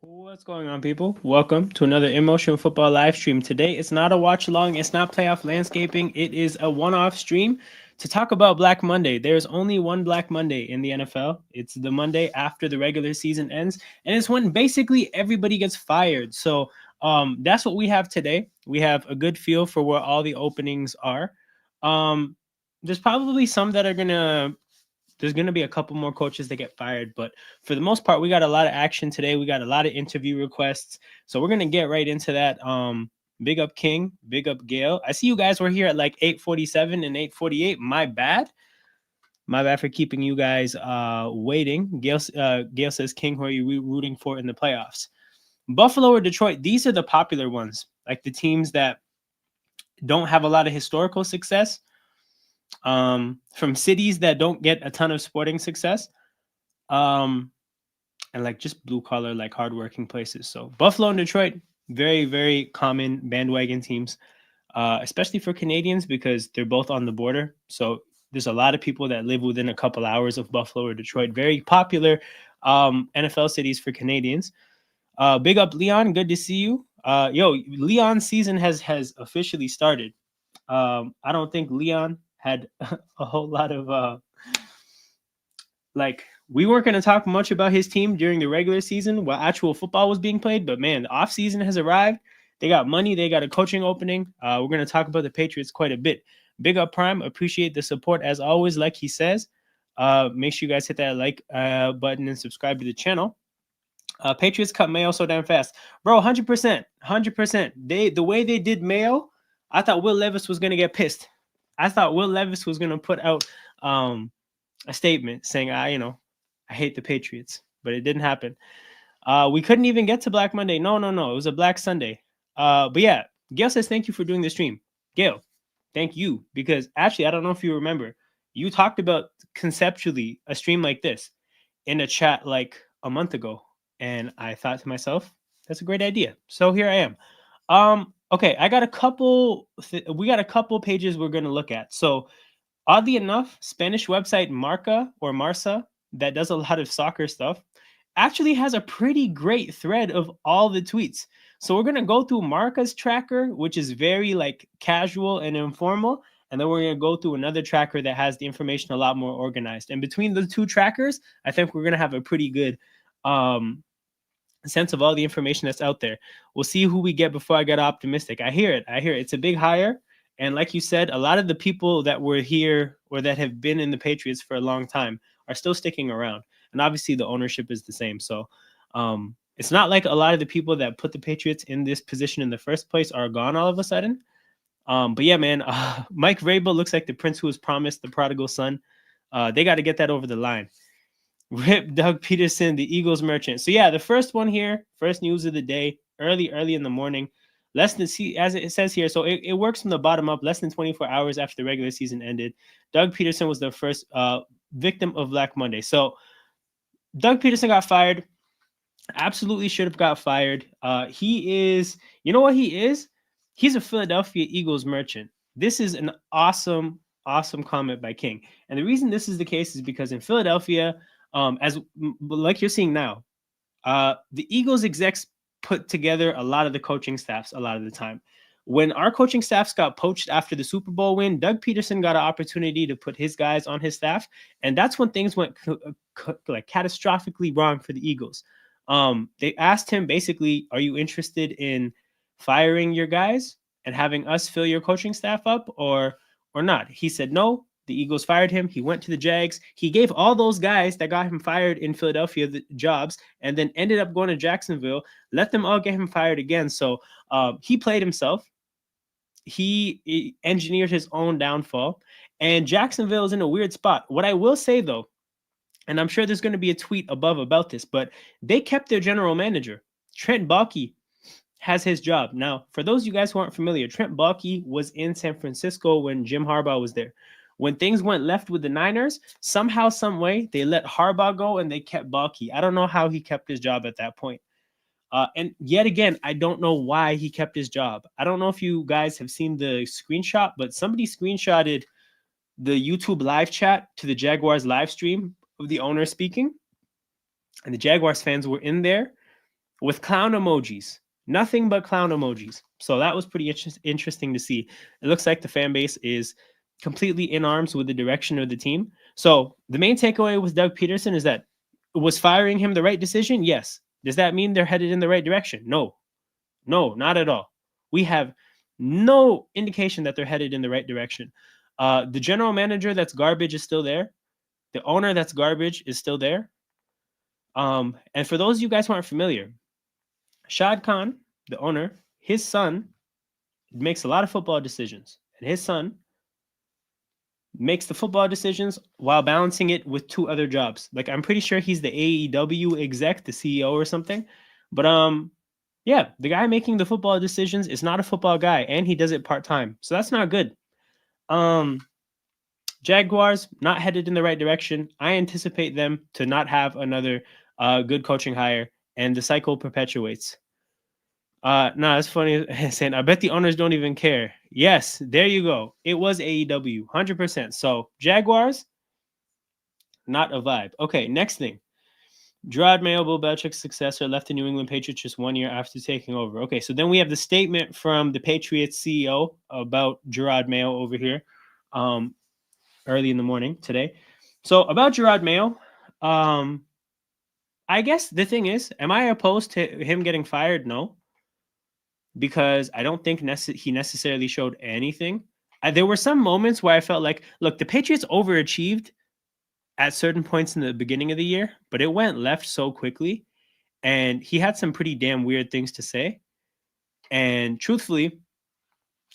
What's going on, people? Welcome to another Emotion Football live stream. Today, it's not a watch along, it's not playoff landscaping, it is a one off stream to talk about Black Monday. There's only one Black Monday in the NFL. It's the Monday after the regular season ends, and it's when basically everybody gets fired. So, that's what we have today. We have a good feel for where all the openings are. Um, there's probably some that are gonna there's going to be a couple more coaches that get fired, but for the most part, we got a lot of action today. We got a lot of interview requests, so we're going to get right into that. Big up King, big up Gail. I see you guys were here at like 8:47 and 8:48. My bad for keeping you guys waiting. Gail says, King, who are you rooting for in the playoffs? Buffalo or Detroit? These are the popular ones, like the teams that don't have a lot of historical success, from cities that don't get a ton of sporting success, and like just blue collar, like hardworking places. So Buffalo and Detroit, very, very common bandwagon teams, especially for Canadians because they're both on the border. So there's a lot of people that live within a couple hours of Buffalo or Detroit. Very popular NFL cities for Canadians. Big up Leon, good to see you. Leon's season has officially started. I don't think Leon had a whole lot of we weren't going to talk much about his team during the regular season while actual football was being played, but man, the off season has arrived. They got money, they got a coaching opening. We're going to talk about the Patriots quite a bit. Big up Prime, appreciate the support as always. Like he says, make sure you guys hit that like button and subscribe to the channel. Patriots cut Mayo so damn fast, bro. 100%. The way they did Mayo, I thought Will Levis was going to get pissed. I thought Will Levis was going to put out a statement saying, I hate the Patriots, but it didn't happen. We couldn't even get to Black Monday. No. It was a Black Sunday. But yeah, Gail says, thank you for doing the stream. Gail, thank you. Because actually, I don't know if you remember, you talked about conceptually a stream like this in a chat like a month ago. And I thought to myself, that's a great idea. So here I am. Okay, we got a couple pages we're going to look at. So oddly enough, Spanish website Marca that does a lot of soccer stuff actually has a pretty great thread of all the tweets. So we're going to go through Marca's tracker, which is very like casual and informal. And then we're going to go through another tracker that has the information a lot more organized. And between the two trackers, I think we're going to have a pretty good sense of all the information that's out there. We'll see who we get before I get optimistic. I hear it. It's a big hire. And like you said, a lot of the people that were here or that have been in the Patriots for a long time are still sticking around. And obviously the ownership is the same. So it's not like a lot of the people that put the Patriots in this position in the first place are gone all of a sudden. But yeah, man, Mike Vrabel looks like the prince who was promised, the prodigal son. They got to get that over the line. Rip Doug Peterson, the Eagles merchant. So yeah, the first one here, first news of the day, early in the morning. Less than, as it says here, so it works from the bottom up, less than 24 hours after the regular season ended. Doug Peterson was the first victim of Black Monday. So Doug Peterson got fired. Absolutely should have got fired. He is, you know what he is? He's a Philadelphia Eagles merchant. This is an awesome comment by King. And the reason this is the case is because in Philadelphia, as like you're seeing now, the Eagles execs put together a lot of the coaching staffs a lot of the time. When our coaching staffs got poached after the Super Bowl win, Doug Peterson got an opportunity to put his guys on his staff, and that's when things went like catastrophically wrong for the Eagles. They asked him basically, "Are you interested in firing your guys and having us fill your coaching staff up, or not?" He said no. The Eagles fired him. He went to the Jags. He gave all those guys that got him fired in Philadelphia the jobs, and then ended up going to Jacksonville. Let them all get him fired again. So he played himself. He engineered his own downfall. And Jacksonville is in a weird spot. What I will say, though, and I'm sure there's going to be a tweet above about this, but they kept their general manager. Trent Baalke has his job. Now, for those of you guys who aren't familiar, Trent Baalke was in San Francisco when Jim Harbaugh was there. When things went left with the Niners, somehow, some way, they let Harbaugh go and they kept Baalke. I don't know how he kept his job at that point. And yet again, I don't know why he kept his job. I don't know if you guys have seen the screenshot, but somebody screenshotted the YouTube live chat to the Jaguars live stream of the owner speaking. And the Jaguars fans were in there. with clown emojis. Nothing but clown emojis. So that was pretty interesting to see. It looks like the fan base is completely in arms with the direction of the team. So the main takeaway with Doug Peterson is that, was firing him the right decision? Yes. Does that mean they're headed in the right direction? No. No, not at all. We have no indication that they're headed in the right direction. The general manager that's garbage is still there. The owner that's garbage is still there. And for those of you guys who aren't familiar, Shad Khan, the owner, his son makes a lot of football decisions. And his son makes the football decisions while balancing it with 2 other jobs. Like, I'm pretty sure he's the AEW exec, the CEO or something. But yeah, the guy making the football decisions is not a football guy, and he does it part-time. So that's not good. Jaguars not headed in the right direction. I anticipate them to not have another good coaching hire, and the cycle perpetuates. No, it's funny saying, I bet the owners don't even care. Yes, there you go. It was AEW, 100%. So Jaguars, not a vibe. Okay, next thing. Gerard Mayo, Bill Belichick's successor, left the New England Patriots just 1 year after taking over. Okay, so then we have the statement from the Patriots CEO about Gerard Mayo over here, early in the morning today. So about Gerard Mayo, I guess the thing is, am I opposed to him getting fired? No, because I don't think he necessarily showed anything. There were some moments where I felt like, look, the Patriots overachieved at certain points in the beginning of the year, but it went left so quickly. And he had some pretty damn weird things to say. And truthfully,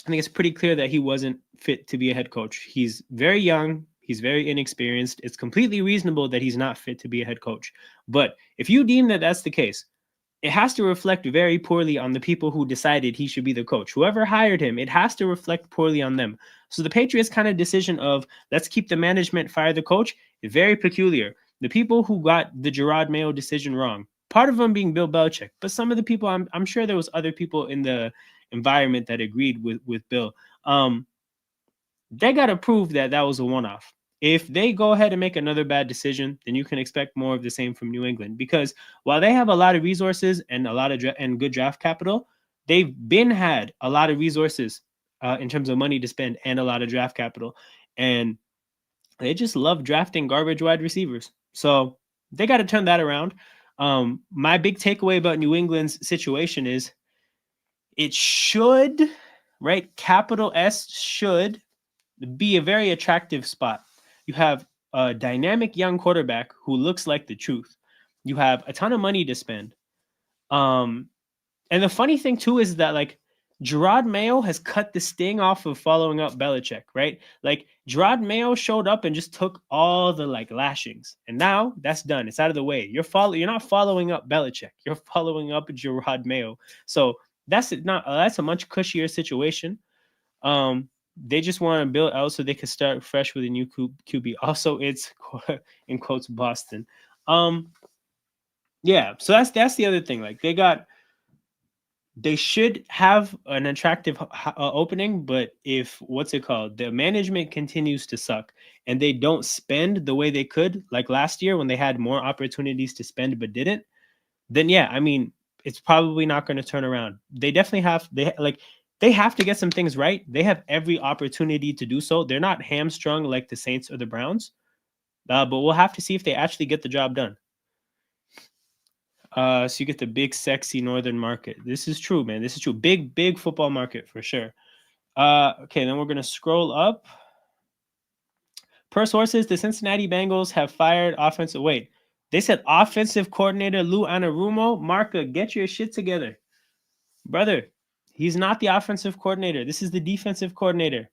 I think it's pretty clear that he wasn't fit to be a head coach. He's very young. He's very inexperienced. It's completely reasonable that he's not fit to be a head coach. But if you deem that that's the case, it has to reflect very poorly on the people who decided he should be the coach. Whoever hired him, it has to reflect poorly on them. So the Patriots kind of decision of let's keep the management, fire the coach, is very peculiar. The people who got the Gerard Mayo decision wrong, part of them being Bill Belichick, but some of the people, I'm sure there was other people in the environment that agreed with Bill. They got to prove that that was a one-off. If they go ahead and make another bad decision, then you can expect more of the same from New England, because while they have a lot of resources and a lot of and good draft capital, they've been had a lot of resources in terms of money to spend and a lot of draft capital, and they just love drafting garbage wide receivers. So they got to turn that around. My big takeaway about New England's situation is it should, right? Capital S should be a very attractive spot. You have a dynamic young quarterback who looks like the truth. You have a ton of money to spend. And the funny thing too is that, like, Gerard Mayo has cut the sting off of following up Belichick, right? Like, Gerard Mayo showed up and just took all the like lashings, and now that's done. It's out of the way. You're not following up Belichick. You're following up Gerard Mayo. So that's a much cushier situation. They just want to build out so they could start fresh with a new QB. Also, it's in quotes Boston. Yeah, so that's the other thing. Like, they should have an attractive opening, but if the management continues to suck and they don't spend the way they could, like last year when they had more opportunities to spend but didn't, then yeah, I mean, it's probably not going to turn around. They definitely they have to get some things right. They have every opportunity to do so. They're not hamstrung like the Saints or the Browns, but we'll have to see if they actually get the job done. So you get the big, sexy northern market. This is true, man. This is true. Big, big football market for sure. Okay, then we're going to scroll up. Per sources, the Cincinnati Bengals have fired offensive... Wait, they said offensive coordinator Lou Anarumo. Marca, get your shit together. Brother, he's not the offensive coordinator. This is the defensive coordinator.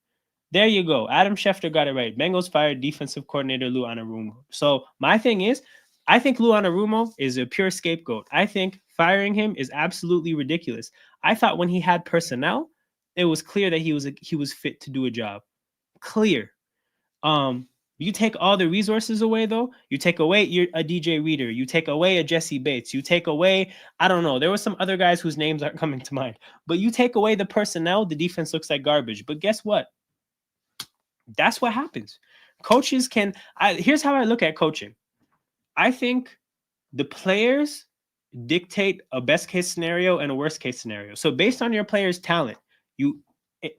There you go. Adam Schefter got it right. Bengals fired defensive coordinator Lou Anarumo. So my thing is, I think Lou Anarumo is a pure scapegoat. I think firing him is absolutely ridiculous. I thought when he had personnel, it was clear that he was fit to do a job. Clear. You take all the resources away, though. You take away a DJ Reader. You take away a Jesse Bates. You take away, I don't know. There were some other guys whose names aren't coming to mind. But you take away the personnel, the defense looks like garbage. But guess what? That's what happens. Coaches here's how I look at coaching. I think the players dictate a best case scenario and a worst case scenario. So based on your player's talent, you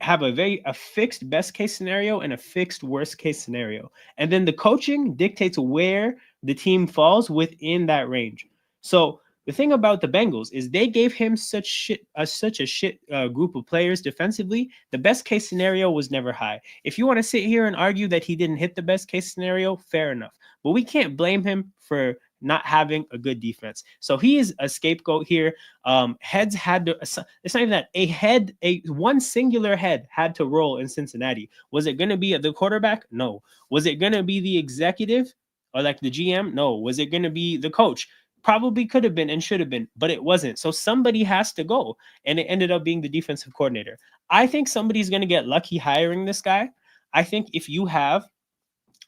have a fixed best case scenario and a fixed worst case scenario. And then the coaching dictates where the team falls within that range. So the thing about the Bengals is they gave him such a shit group of players defensively. The best case scenario was never high. If you want to sit here and argue that he didn't hit the best case scenario, fair enough. But we can't blame him for not having a good defense. So he is a scapegoat here. Heads had to. It's not even that a one singular head had to roll in Cincinnati. Was it going to be the quarterback? No. Was it going to be the executive or like the GM? No. Was it going to be the coach? Probably could have been and should have been, but it wasn't. So somebody has to go, and it ended up being the defensive coordinator. I think somebody's going to get lucky hiring this guy. I think if you have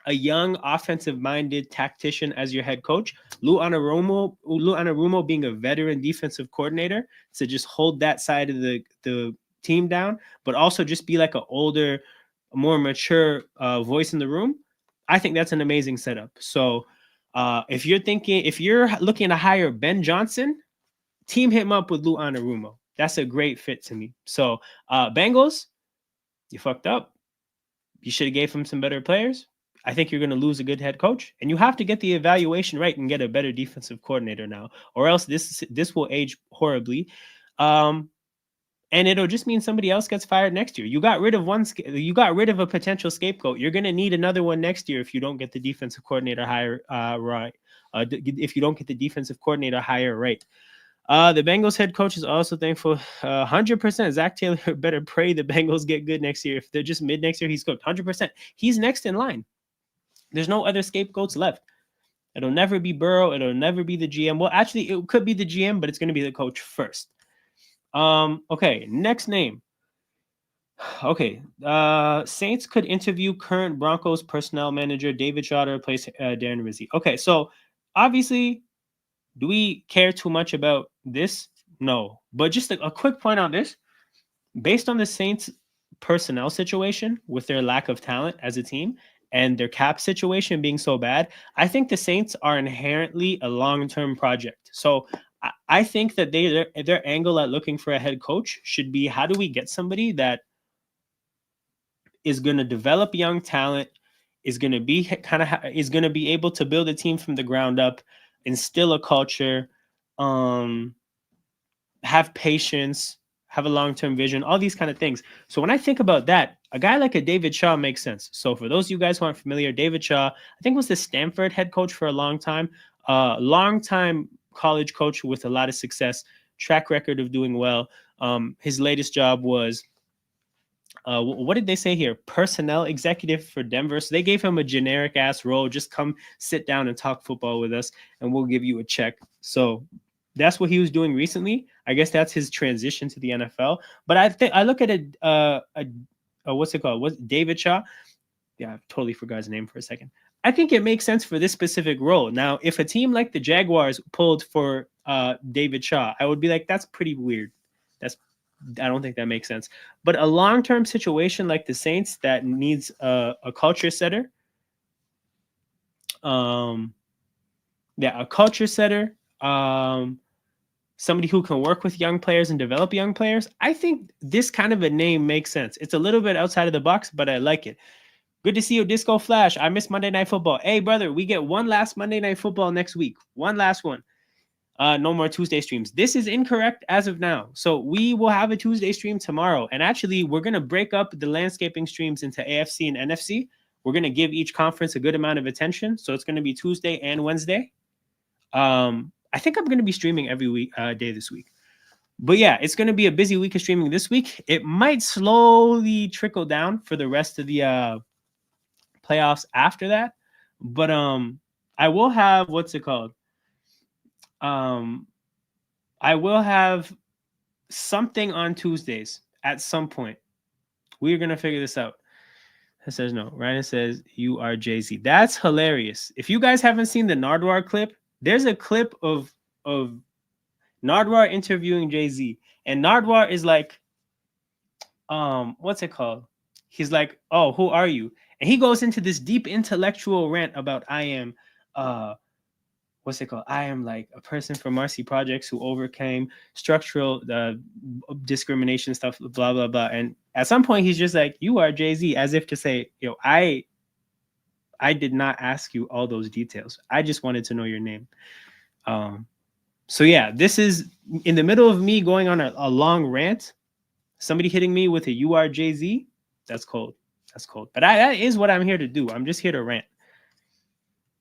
a young offensive-minded tactician as your head coach, Lou Anarumo being a veteran defensive coordinator to just hold that side of the team down, but also just be like an older, more mature voice in the room. I think that's an amazing setup. So if you're looking to hire Ben Johnson, team him up with Lou Anarumo. That's a great fit to me. So Bengals, you fucked up. You should have gave him some better players. I think you're going to lose a good head coach, and you have to get the evaluation right and get a better defensive coordinator now, or else this will age horribly, and it'll just mean somebody else gets fired next year. You got rid of a potential scapegoat. You're going to need another one next year if you don't get the defensive coordinator hire right. If you don't get the defensive coordinator hire right. The Bengals head coach is also thankful. 100%. Zach Taylor better pray the Bengals get good next year. If they're just mid next year, he's cooked. 100%. He's next in line. There's no other scapegoats left. It'll never be Burrow. It'll never be the GM. Well, actually, it could be the GM, but it's going to be the coach first. Okay, next name. Okay, Saints could interview current Broncos personnel manager David Shaw to replace Darren Rizzi. Okay, so obviously, do we care too much about this? No, but just a quick point on this. Based on the Saints personnel situation with their lack of talent as a team and their cap situation being so bad, I think the Saints are inherently a long-term project. So I think that their angle at looking for a head coach should be, how do we get somebody that is going to develop young talent, is going to be able to build a team from the ground up, instill a culture, have patience, have a long-term vision, all these kind of things. So when I think about that, a guy like a David Shaw makes sense. So for those of you guys who aren't familiar, David Shaw, I think was the Stanford head coach for a long time college coach with a lot of success, track record of doing well. His latest job was, what did they say here? Personnel executive for Denver. So they gave him a generic ass role. Just come sit down and talk football with us, and we'll give you a check. So that's what he was doing recently. I guess that's his transition to the NFL. But I look at what's it called? What's David Shaw? Yeah, I totally forgot his name for a second. I think it makes sense for this specific role. Now, if a team like the Jaguars pulled for David Shaw, I would be like, that's pretty weird. I don't think that makes sense. But a long-term situation like the Saints that needs a culture setter. A culture setter. Somebody who can work with young players and develop young players. I think this kind of a name makes sense. It's a little bit outside of the box, but I like it. Good to see you, Disco Flash. I miss Monday Night Football. Hey, brother, we get one last Monday Night Football next week. One last one. No more Tuesday streams. This is incorrect as of now. So we will have a Tuesday stream tomorrow. And actually, we're going to break up the landscaping streams into AFC and NFC. We're going to give each conference a good amount of attention. So it's going to be Tuesday and Wednesday. I think I'm going to be streaming every day this week. But yeah, it's going to be a busy week of streaming this week. It might slowly trickle down for the rest of the playoffs after that. But I will have, what's it called? I will have something on Tuesdays at some point. We're going to figure this out. It says no. Ryan says, you are Jay-Z. That's hilarious. If you guys haven't seen the Nardwar clip, there's a clip of Nardwar interviewing Jay-Z. And Nardwar is like, what's it called? He's like, oh, who are you? And he goes into this deep intellectual rant about I am what's it called? I am like a person from Marcy Projects who overcame structural discrimination stuff, blah blah blah. And at some point, he's just like, "You are Jay-Z," as if to say, "Yo, I did not ask you all those details. I just wanted to know your name." So yeah, this is in the middle of me going on a long rant. Somebody hitting me with a "You are Jay-Z." That's cold. That's cold. But that is what I'm here to do. I'm just here to rant.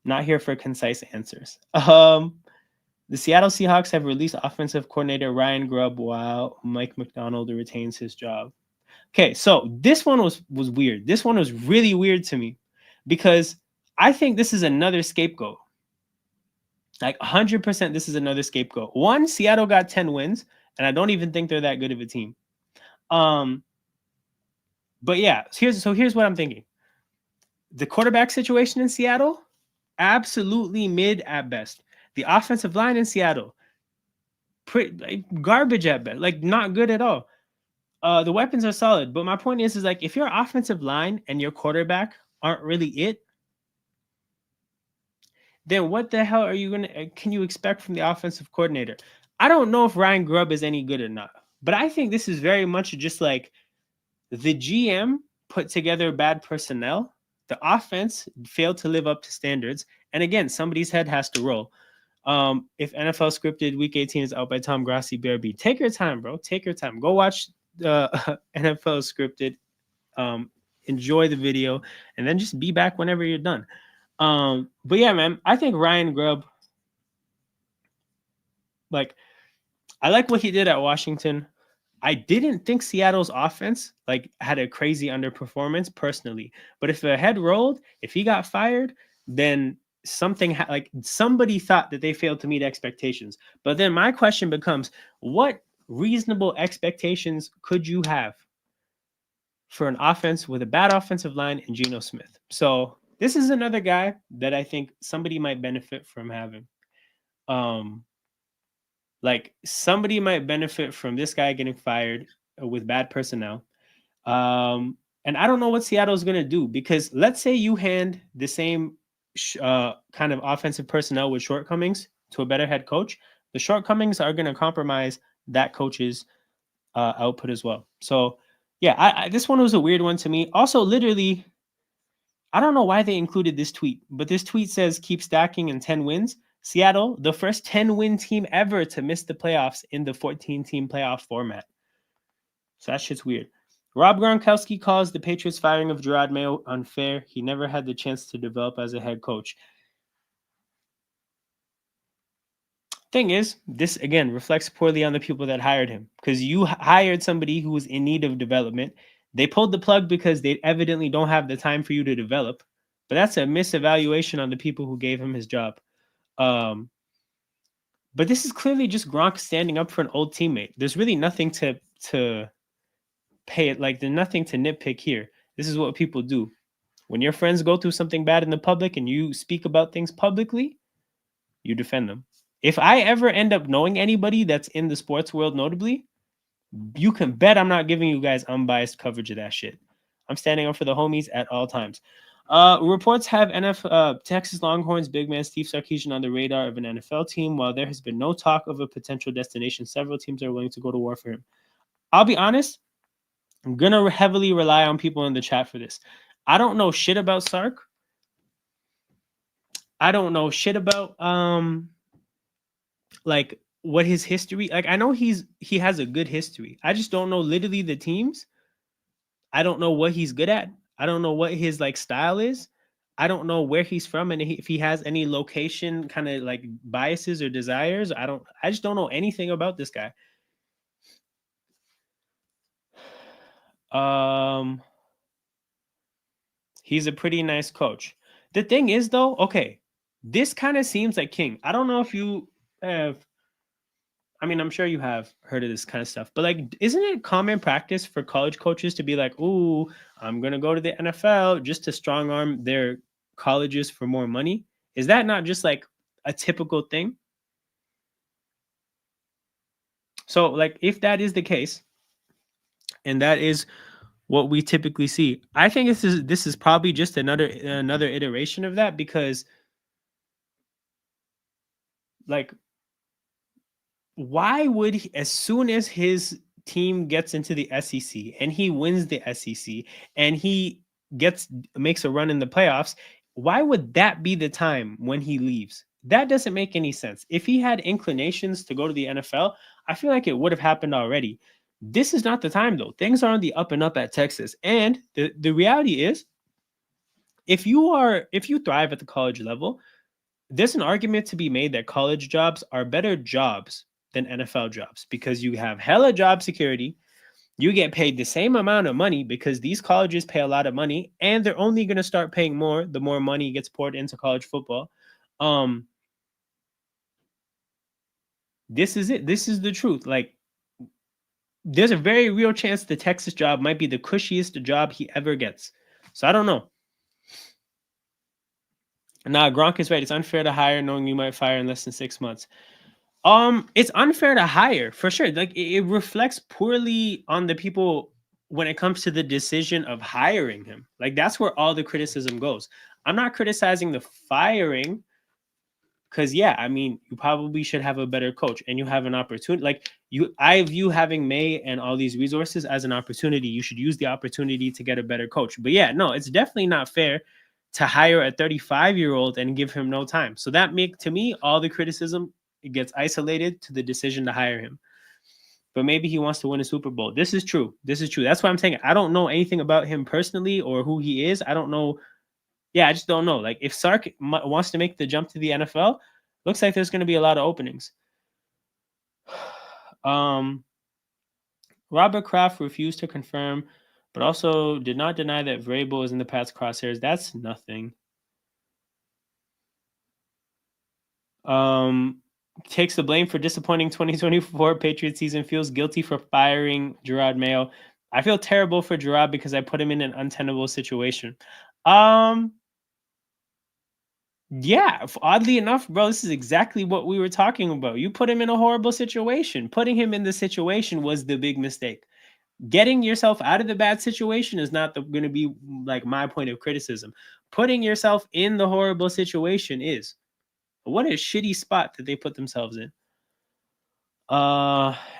Not here for concise answers. The Seattle Seahawks have released offensive coordinator Ryan Grubb while Mike McDonald retains his job. Okay, so this one was weird. This one was really weird to me because I think this is another scapegoat. Like 100% this is another scapegoat. One, Seattle got 10 wins, and I don't even think they're that good of a team. But yeah, here's what I'm thinking. The quarterback situation in Seattle, absolutely mid at best. The offensive line in Seattle, pretty garbage at best, like not good at all. The weapons are solid, but my point is like if your offensive line and your quarterback aren't really it, then what the hell are you can you expect from the offensive coordinator? I don't know if Ryan Grubb is any good or not, but I think this is very much just like the GM put together bad personnel. The offense failed to live up to standards, and again, somebody's head has to roll. If NFL scripted Week 18 is out by Tom Grassi, BRB, take your time, bro. Take your time. Go watch NFL scripted. Enjoy the video, and then just be back whenever you're done. But yeah, man, I think Ryan Grubb, like, I like what he did at Washington. I didn't think Seattle's offense like had a crazy underperformance personally, but if the head rolled, if he got fired, then something like somebody thought that they failed to meet expectations. But then my question becomes, what reasonable expectations could you have for an offense with a bad offensive line and Geno Smith? So this is another guy that I think somebody might benefit from having. Like somebody might benefit from this guy getting fired with bad personnel. And I don't know what Seattle is going to do because let's say you hand the same kind of offensive personnel with shortcomings to a better head coach. The shortcomings are going to compromise that coach's output as well. So yeah, this one was a weird one to me. Also, literally, I don't know why they included this tweet, but this tweet says keep stacking and 10 wins. Seattle, the first 10-win team ever to miss the playoffs in the 14-team playoff format. So that shit's weird. Rob Gronkowski calls the Patriots' firing of Gerard Mayo unfair. He never had the chance to develop as a head coach. Thing is, this again reflects poorly on the people that hired him because you hired somebody who was in need of development. They pulled the plug because they evidently don't have the time for you to develop. But that's a misevaluation on the people who gave him his job. But this is clearly just Gronk standing up for an old teammate. There's really nothing to pay it. Like there's nothing to nitpick here. This is what people do. When your friends go through something bad in the public and you speak about things publicly, you defend them. If I ever end up knowing anybody that's in the sports world, notably, you can bet I'm not giving you guys unbiased coverage of that shit. I'm standing up for the homies at all times. Reports have Texas Longhorns big man Steve Sarkisian on the radar of an NFL team. While there has been no talk of a potential destination, several teams are willing to go to war for him. I'll be honest, I'm going to heavily rely on people in the chat for this. I don't know shit about Sark. I don't know shit about like what his history. Like I know he has a good history. I just don't know literally the teams. I don't know what he's good at. I don't know what his like style is. I don't know where he's from and if he has any location kind of like biases or desires. I just don't know anything about this guy. He's a pretty nice coach. The thing is though, okay, this kind of seems like King. I don't know if you have, I mean, I'm sure you have heard of this kind of stuff, but like, isn't it common practice for college coaches to be like, ooh, I'm going to go to the NFL just to strong arm their colleges for more money? Is that not just like a typical thing? So like, if that is the case, and that is what we typically see, I think this is probably just another iteration of that because like, why would he, as soon as his team gets into the SEC and he wins the SEC and he makes a run in the playoffs, why would that be the time when he leaves? That doesn't make any sense. If he had inclinations to go to the NFL, I feel like it would have happened already. This is not the time though. Things are on the up and up at Texas. And the reality is, if you thrive at the college level, there's an argument to be made that college jobs are better jobs than NFL jobs because you have hella job security. You get paid the same amount of money because these colleges pay a lot of money, and they're only going to start paying more the more money gets poured into college football. This is it. This is the truth. Like, there's a very real chance the Texas job might be the cushiest job he ever gets. So I don't know. Nah, Gronk is right. It's unfair to hire knowing you might fire in less than 6 months. It's unfair to hire for sure. Like, it reflects poorly on the people when it comes to the decision of hiring him. Like, that's where all the criticism goes. I'm not criticizing the firing because, yeah, I mean, you probably should have a better coach and you have an opportunity. Like, I view having May and all these resources as an opportunity. You should use the opportunity to get a better coach. But yeah, no, it's definitely not fair to hire a 35-year-old and give him no time. So to me, all the criticism, it gets isolated to the decision to hire him. But maybe he wants to win a Super Bowl. This is true. That's why I'm saying I don't know anything about him personally or who he is. I don't know. Yeah, I just don't know. Like, if Sark wants to make the jump to the NFL, looks like there's going to be a lot of openings. Robert Kraft refused to confirm, but also did not deny that Vrabel is in the Pats' crosshairs. That's nothing. Takes the blame for disappointing 2024 Patriots season, feels guilty for firing Gerard Mayo. I feel terrible for Gerard because I put him in an untenable situation. Yeah, oddly enough, bro, this is exactly what we were talking about. You put him in a horrible situation. Putting him in the situation was the big mistake. Getting yourself out of the bad situation is not going to be like my point of criticism. Putting yourself in the horrible situation is. What a shitty spot that they put themselves in.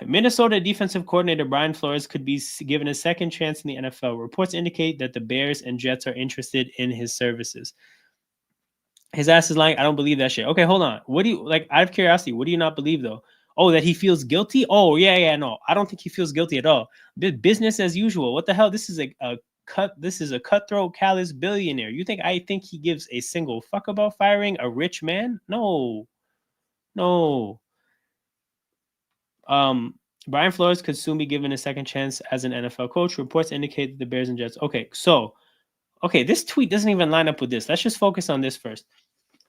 Minnesota defensive coordinator Brian Flores could be given a second chance in the NFL. Reports indicate that the Bears and Jets are interested in his services. His ass is lying. I don't believe that shit. Okay, hold on. What do you, like, out of curiosity, what do you not believe though? Oh, that he feels guilty? Oh, yeah, no. I don't think he feels guilty at all. Business as usual. What the hell? This is a cutthroat, callous billionaire. You think I think he gives a single fuck about firing a rich man? No. Brian Flores could soon be given a second chance as an NFL coach. Reports indicate that the Bears and Jets. Okay, this tweet doesn't even line up with this. Let's just focus on this first.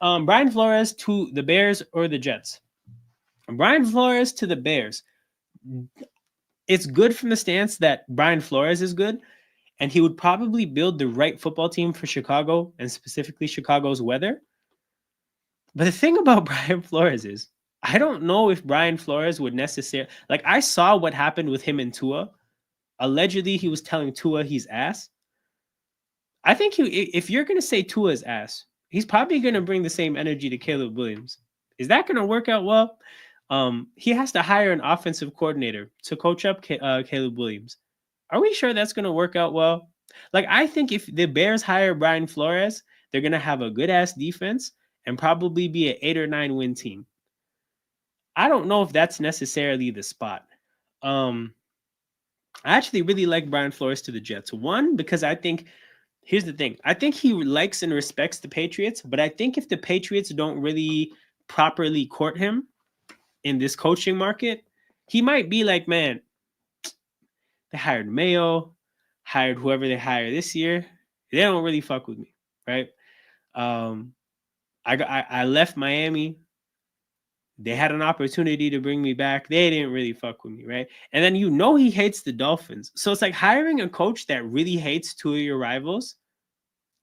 Brian Flores to the Bears or the Jets? Brian Flores to the Bears. It's good from the stance that Brian Flores is good, and he would probably build the right football team for Chicago and specifically Chicago's weather. But the thing about Brian Flores is, I don't know if Brian Flores would necessarily, like, I saw what happened with him and Tua. Allegedly, he was telling Tua he's ass. I think if you're going to say Tua's ass, he's probably going to bring the same energy to Caleb Williams. Is that going to work out well? He has to hire an offensive coordinator to coach up Caleb Williams. Are we sure that's going to work out well? Like, I think if the Bears hire Brian Flores, they're going to have a good-ass defense and probably be an 8 or 9 win team. I don't know if that's necessarily the spot. I actually really like Brian Flores to the Jets. One, because I think, here's the thing. I think he likes and respects the Patriots, but I think if the Patriots don't really properly court him in this coaching market, he might be like, man, they hired Mayo, hired whoever they hire this year. They don't really fuck with me, right? I left Miami. They had an opportunity to bring me back. They didn't really fuck with me, right? And then he hates the Dolphins. So it's like hiring a coach that really hates two of your rivals.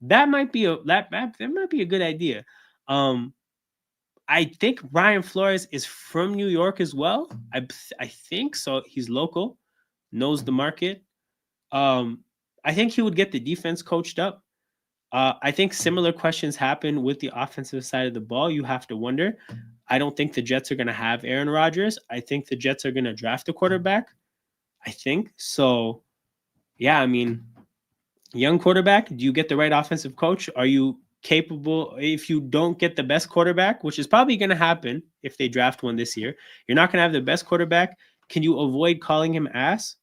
That might be a good idea. I think Brian Flores is from New York as well. I think so. He's local, knows the market. I think he would get the defense coached up. I think similar questions happen with the offensive side of the ball. You have to wonder. I don't think the Jets are going to have Aaron Rodgers. I think the Jets are going to draft a quarterback. I think so. Yeah, I mean, young quarterback. Do you get the right offensive coach? Are you capable? If you don't get the best quarterback, which is probably going to happen if they draft one this year, you're not going to have the best quarterback. Can you avoid calling him ass?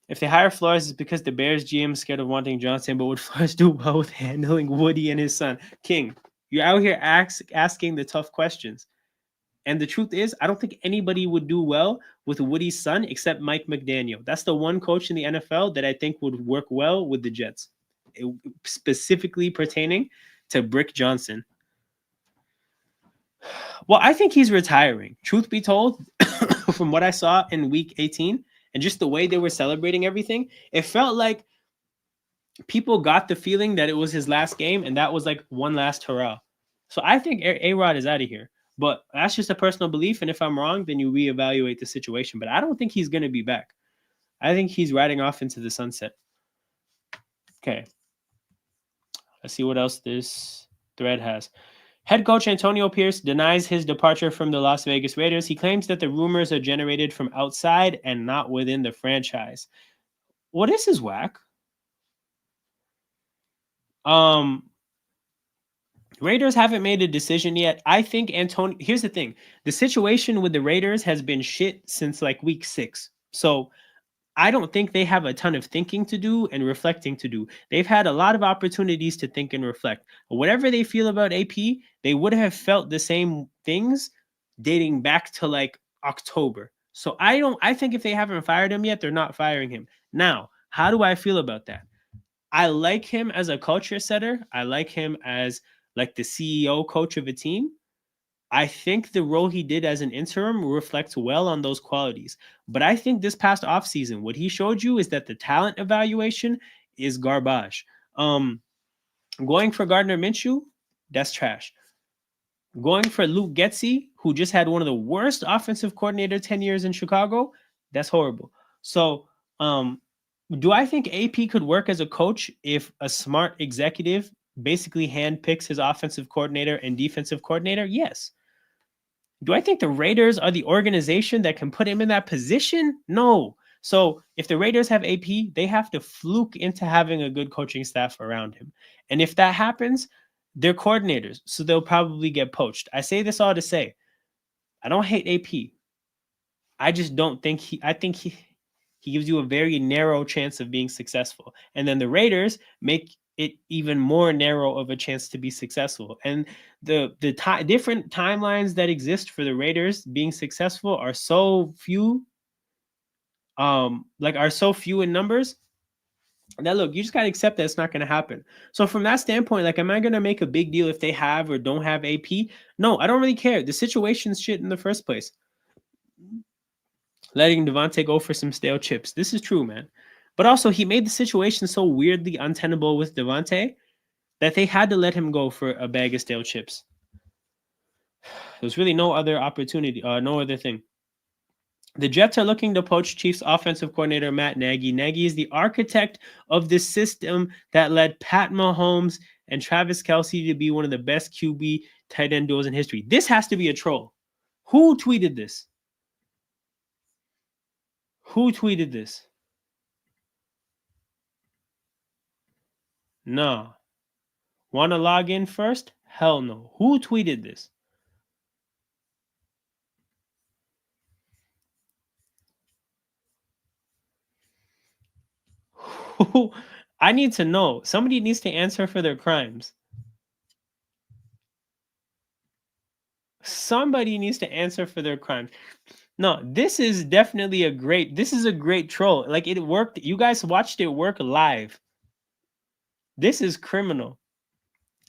If they hire Flores, it's because the Bears GM is scared of wanting Johnson, but would Flores do well with handling Woody and his son? King, you're out here asking the tough questions. And the truth is, I don't think anybody would do well with Woody's son except Mike McDaniel. That's the one coach in the NFL that I think would work well with the Jets, specifically pertaining to Brick Johnson. Well, I think he's retiring. Truth be told, from what I saw in week 18 and just the way they were celebrating everything, it felt like people got the feeling that it was his last game and that was like one last hurrah. So I think A-Rod is out of here. But that's just a personal belief. And if I'm wrong, then you reevaluate the situation. But I don't think he's going to be back. I think he's riding off into the sunset. Okay. Let's see what else this thread has. Head coach Antonio Pierce denies his departure from the Las Vegas Raiders. He claims that the rumors are generated from outside and not within the franchise. Well, this is whack. Raiders haven't made a decision yet. I think Antonio. Here's the thing: the situation with the Raiders has been shit since like week 6. So I don't think they have a ton of thinking to do and reflecting to do. They've had a lot of opportunities to think and reflect. Whatever they feel about AP, they would have felt the same things dating back to like October. So I think if they haven't fired him yet, they're not firing him. Now, how do I feel about that? I like him as a culture setter. I like him as like the CEO coach of a team. I think the role he did as an interim reflects well on those qualities. But I think this past offseason, what he showed you is that the talent evaluation is garbage. Going for Gardner Minshew, that's trash. Going for Luke Getsy, who just had one of the worst offensive coordinator tenures in Chicago, that's horrible. So, do I think AP could work as a coach if a smart executive basically handpicks his offensive coordinator and defensive coordinator? Yes. Do I think the Raiders are the organization that can put him in that position? No. So if the Raiders have AP, they have to fluke into having a good coaching staff around him. And if that happens, they're coordinators, so they'll probably get poached. I say this all to say, I don't hate AP. I just don't think I think he gives you a very narrow chance of being successful. And then the Raiders make it even more narrow of a chance to be successful. And the different timelines that exist for the Raiders being successful are so few, are so few in numbers. Now, look, you just got to accept that it's not going to happen. So from that standpoint, like, am I going to make a big deal if they have or don't have AP? No, I don't really care. The situation's shit in the first place. Letting Devontae go for some stale chips. This is true, man. But also, he made the situation so weirdly untenable with Devontae that they had to let him go for a bag of stale chips. There's really no other opportunity, no other thing. The Jets are looking to poach Chiefs offensive coordinator Matt Nagy. Nagy is the architect of the system that led Pat Mahomes and Travis Kelce to be one of the best QB tight end duos in history. This has to be a troll. Who tweeted this? Who tweeted this? No. Want to log in first? Hell no. Who tweeted this? I need to know. Somebody needs to answer for their crimes. Somebody needs to answer for their crimes. No, this is definitely a great troll. Like, it worked. You guys watched it work live. This is criminal.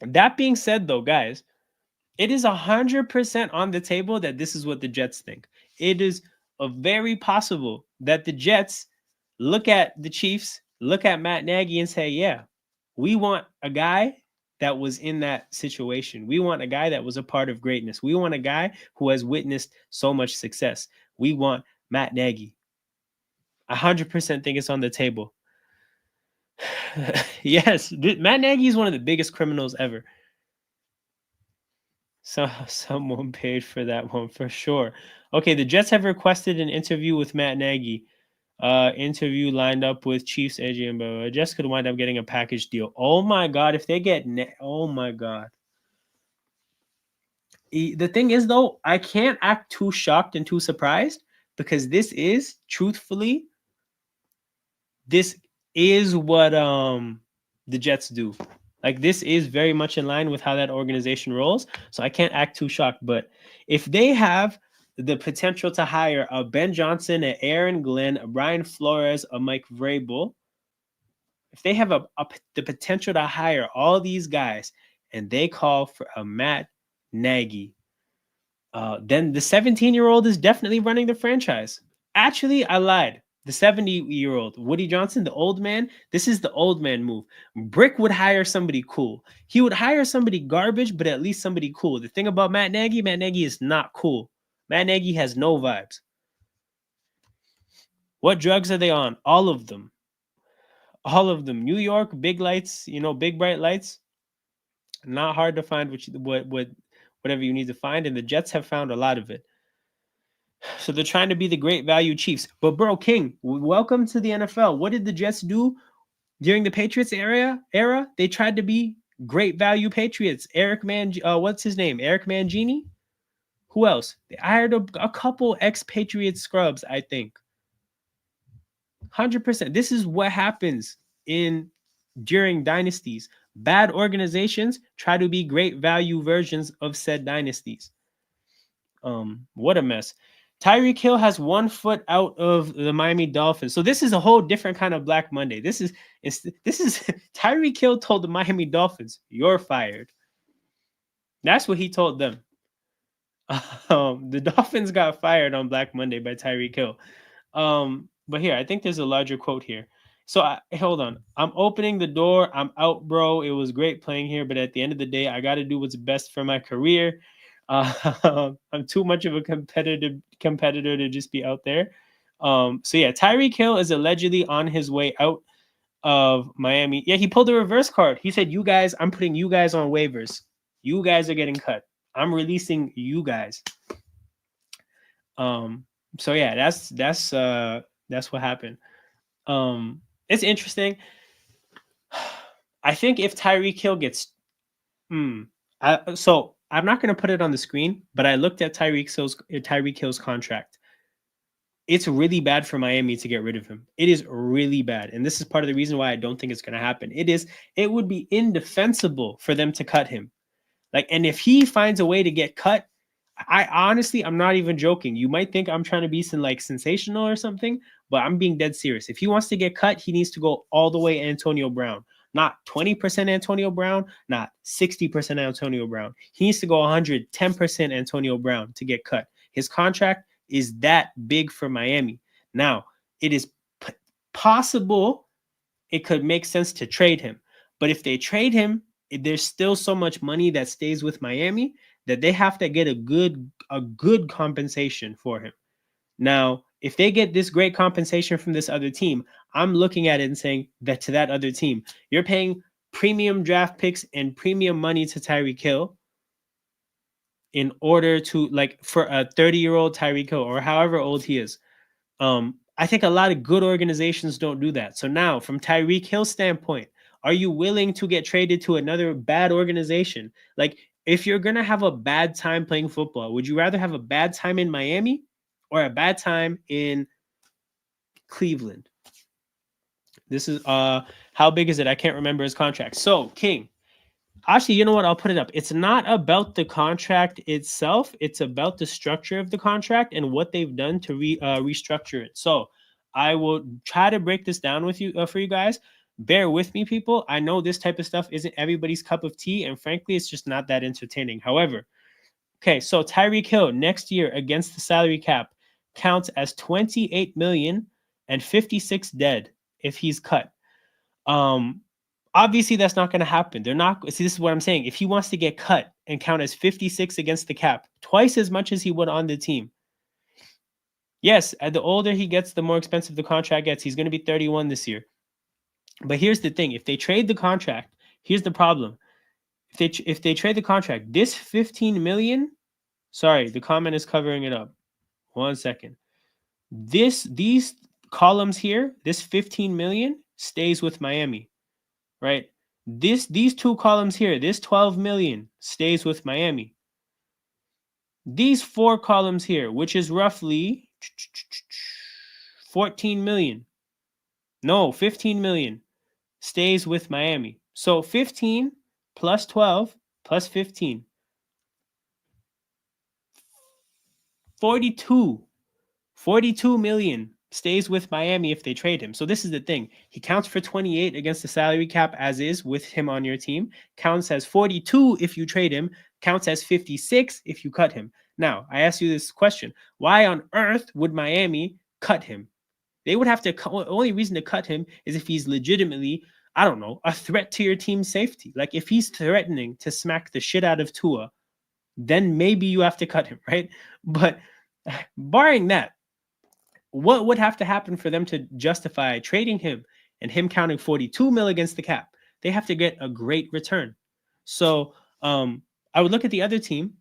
That being said, though, guys, it is 100% on the table that this is what the Jets think. It is very possible that the Jets look at the Chiefs, look at Matt Nagy and say, yeah, we want a guy that was in that situation. We want a guy that was a part of greatness. We want a guy who has witnessed so much success. We want Matt Nagy. 100% think it's on the table. Yes, Matt Nagy is one of the biggest criminals ever. So someone paid for that one for sure. Okay, the Jets have requested an interview with Matt Nagy. Interview lined up with Chiefs AJ and Bo. Jets could wind up getting a package deal. Oh my god, if they get oh my god. The thing is though, I can't act too shocked and too surprised because this is truthfully this is what the Jets do. Like this is very much in line with how that organization rolls. So I can't act too shocked. But if they have the potential to hire a Ben Johnson, a Aaron Glenn, a Brian Flores, a Mike Vrabel, if they have the potential to hire all these guys and they call for a Matt Nagy, then the 17-year-old is definitely running the franchise. Actually, I lied. The 70-year-old Woody Johnson, the old man, this is the old man move. Brick would hire somebody cool. He would hire somebody garbage, but at least somebody cool. The thing about Matt Nagy is not cool. Matt Nagy has no vibes. What drugs are they on? All of them. All of them. New York, big lights, big bright lights. Not hard to find whatever you need to find, and the Jets have found a lot of it. So they're trying to be the great value Chiefs. But bro, King, welcome to the NFL. What did the Jets do during the Patriots era? They tried to be great value Patriots. What's his name? Eric Mangini? Who else? They hired a couple ex-Patriot scrubs, I think. 100%. This is what happens during dynasties. Bad organizations try to be great value versions of said dynasties. What a mess. Tyreek Hill has 1 foot out of the Miami Dolphins. So this is a whole different kind of Black Monday. This is Tyreek Hill told the Miami Dolphins, "You're fired." That's what he told them. The Dolphins got fired on Black Monday by Tyreek Hill. But here, I think there's a larger quote here. So hold on. I'm opening the door. I'm out, bro. It was great playing here, but at the end of the day, I got to do what's best for my career. I'm too much of a competitor to just be out there. So yeah, Tyreek Hill is allegedly on his way out of Miami. Yeah, he pulled a reverse card. He said, I'm putting you guys on waivers. You guys are getting cut. I'm releasing you guys. So yeah, that's what happened. It's interesting. I think if Tyreek Hill gets so I'm not going to put it on the screen, but I looked at Tyreek Hill's contract. It's really bad for Miami to get rid of him. It is really bad. And this is part of the reason why I don't think it's going to happen. It would be indefensible for them to cut him. And if he finds a way to get cut, I'm not even joking. You might think I'm trying to be sensational or something, but I'm being dead serious. If he wants to get cut, he needs to go all the way Antonio Brown. Not 20% Antonio Brown, not 60% Antonio Brown. He needs to go 110% Antonio Brown to get cut. His contract is that big for Miami. Now, it is possible it could make sense to trade him. But if they trade him, there's still so much money that stays with Miami that they have to get a good compensation for him. Now, if they get this great compensation from this other team, I'm looking at it and saying that to that other team, you're paying premium draft picks and premium money to Tyreek Hill in order to for a 30-year-old Tyreek Hill or however old he is. I think a lot of good organizations don't do that. So now, from Tyreek Hill's standpoint, are you willing to get traded to another bad organization? If you're going to have a bad time playing football, would you rather have a bad time in Miami or a bad time in Cleveland? This is how big is it? I can't remember his contract. So, King, actually, you know what? I'll put it up. It's not about the contract itself. It's about the structure of the contract and what they've done to restructure it. So I will try to break this down with you for you guys. Bear with me, people. I know this type of stuff isn't everybody's cup of tea, and frankly, it's just not that entertaining. However, okay, so Tyreek Hill next year against the salary cap counts as 28 million and 56 dead if he's cut. Obviously, that's not going to happen. They're not. See, this is what I'm saying. If he wants to get cut and count as 56 against the cap, twice as much as he would on the team. Yes, the older he gets, the more expensive the contract gets. He's going to be 31 this year. But here's the thing. If they trade the contract, here's the problem. if they trade the contract, this 15 million, sorry, the comment is covering it up. 1 second. These columns here, this 15 million stays with Miami, right? These two columns here, this 12 million stays with Miami. These four columns here, which is roughly 14 million. No, 15 million stays with Miami. So 15 plus 12 plus 15. 42 million stays with Miami if they trade him. So this is the thing. He counts for 28 against the salary cap as is with him on your team. Counts as 42 if you trade him. Counts as 56 if you cut him. Now, I ask you this question. Why on earth would Miami cut him? They would have to, only reason to cut him is if he's legitimately, I don't know, a threat to your team's safety. Like if he's threatening to smack the shit out of Tua, then maybe you have to cut him, right? But barring that, what would have to happen for them to justify trading him and him counting 42 mil against the cap? They have to get a great return. So I would look at the other team,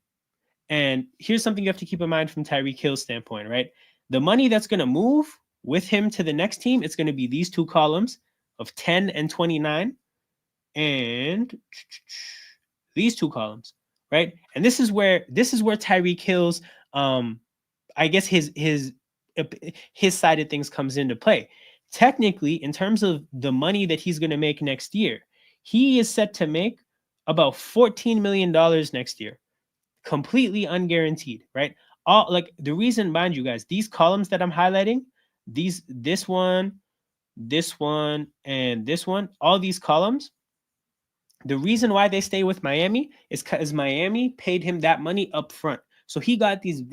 and here's something you have to keep in mind from Tyreek Hill's standpoint, right? The money that's going to move with him to the next team, it's going to be these two columns of 10 and 29 and these two columns, right? And this is where Tyreek Hill's I guess his side of things comes into play. Technically, in terms of the money that he's going to make next year, he is set to make about $14 million next year, completely unguaranteed, right? All like the reason, mind you guys, these columns that I'm highlighting, this one, and this one, all these columns, the reason why they stay with Miami is because Miami paid him that money up front. So he got these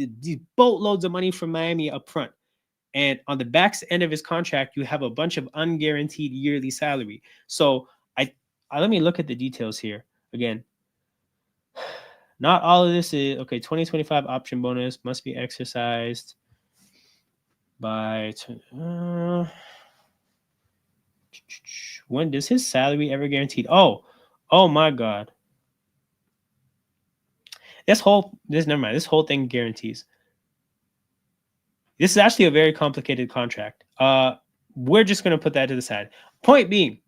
boatloads of money from Miami up front. And on the back end of his contract, you have a bunch of unguaranteed yearly salary. So I let me look at the details here again. Not all of this is okay. 2025 option bonus must be exercised by when does his salary ever guaranteed? Oh my God. This whole thing guarantees. This is actually a very complicated contract. We're just going to put that to the side. Point being,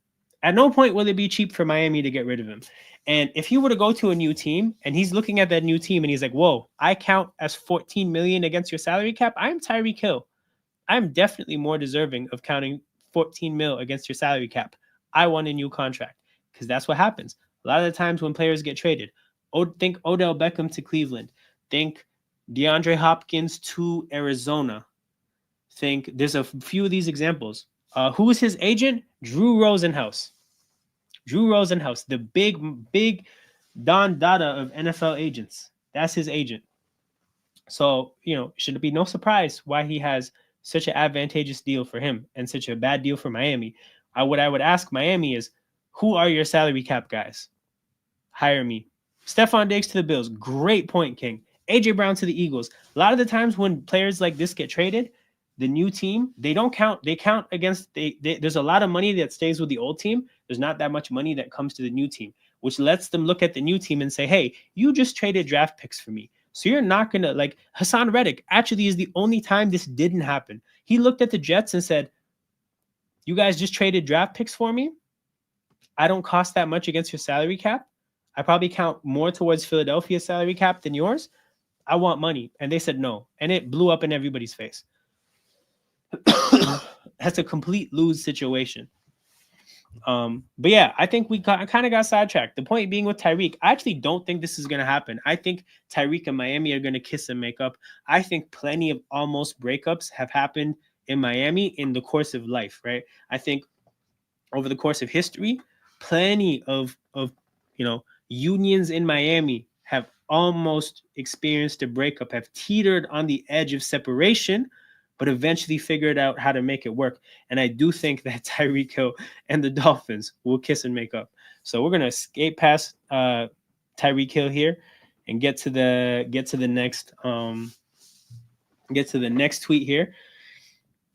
at no point will it be cheap for Miami to get rid of him. And if he were to go to a new team and he's looking at that new team and he's like, whoa, I count as 14 million against your salary cap. I'm Tyreek Hill. I'm definitely more deserving of counting 14 mil against your salary cap. I want a new contract because that's what happens. A lot of the times when players get traded, think Odell Beckham to Cleveland. Think DeAndre Hopkins to Arizona. Think there's a few of these examples. Who is his agent? Drew Rosenhaus. The big Don Dada of NFL agents. That's his agent. So, should it be no surprise why he has such an advantageous deal for him and such a bad deal for Miami? What I would ask Miami is, who are your salary cap guys? Hire me. Stephon Diggs to the Bills. Great point, King. AJ Brown to the Eagles. A lot of the times when players like this get traded, the new team, they don't count. They count against, there's a lot of money that stays with the old team. There's not that much money that comes to the new team, which lets them look at the new team and say, hey, you just traded draft picks for me. So you're not going to, like Hassan Reddick actually is the only time this didn't happen. He looked at the Jets and said, you guys just traded draft picks for me. I don't cost that much against your salary cap. I probably count more towards Philadelphia's salary cap than yours. I want money. And they said no. And it blew up in everybody's face. That's a complete lose situation. But yeah, I think we kind of got sidetracked. The point being with Tyreek, I actually don't think this is going to happen. I think Tyreek and Miami are going to kiss and make up. I think plenty of almost breakups have happened in Miami in the course of life, right? I think over the course of history, plenty of unions in Miami have almost experienced a breakup, have teetered on the edge of separation, but eventually figured out how to make it work. And I do think that Tyreek Hill and the Dolphins will kiss and make up. So we're gonna escape past Tyreek Hill here and get to the next tweet here.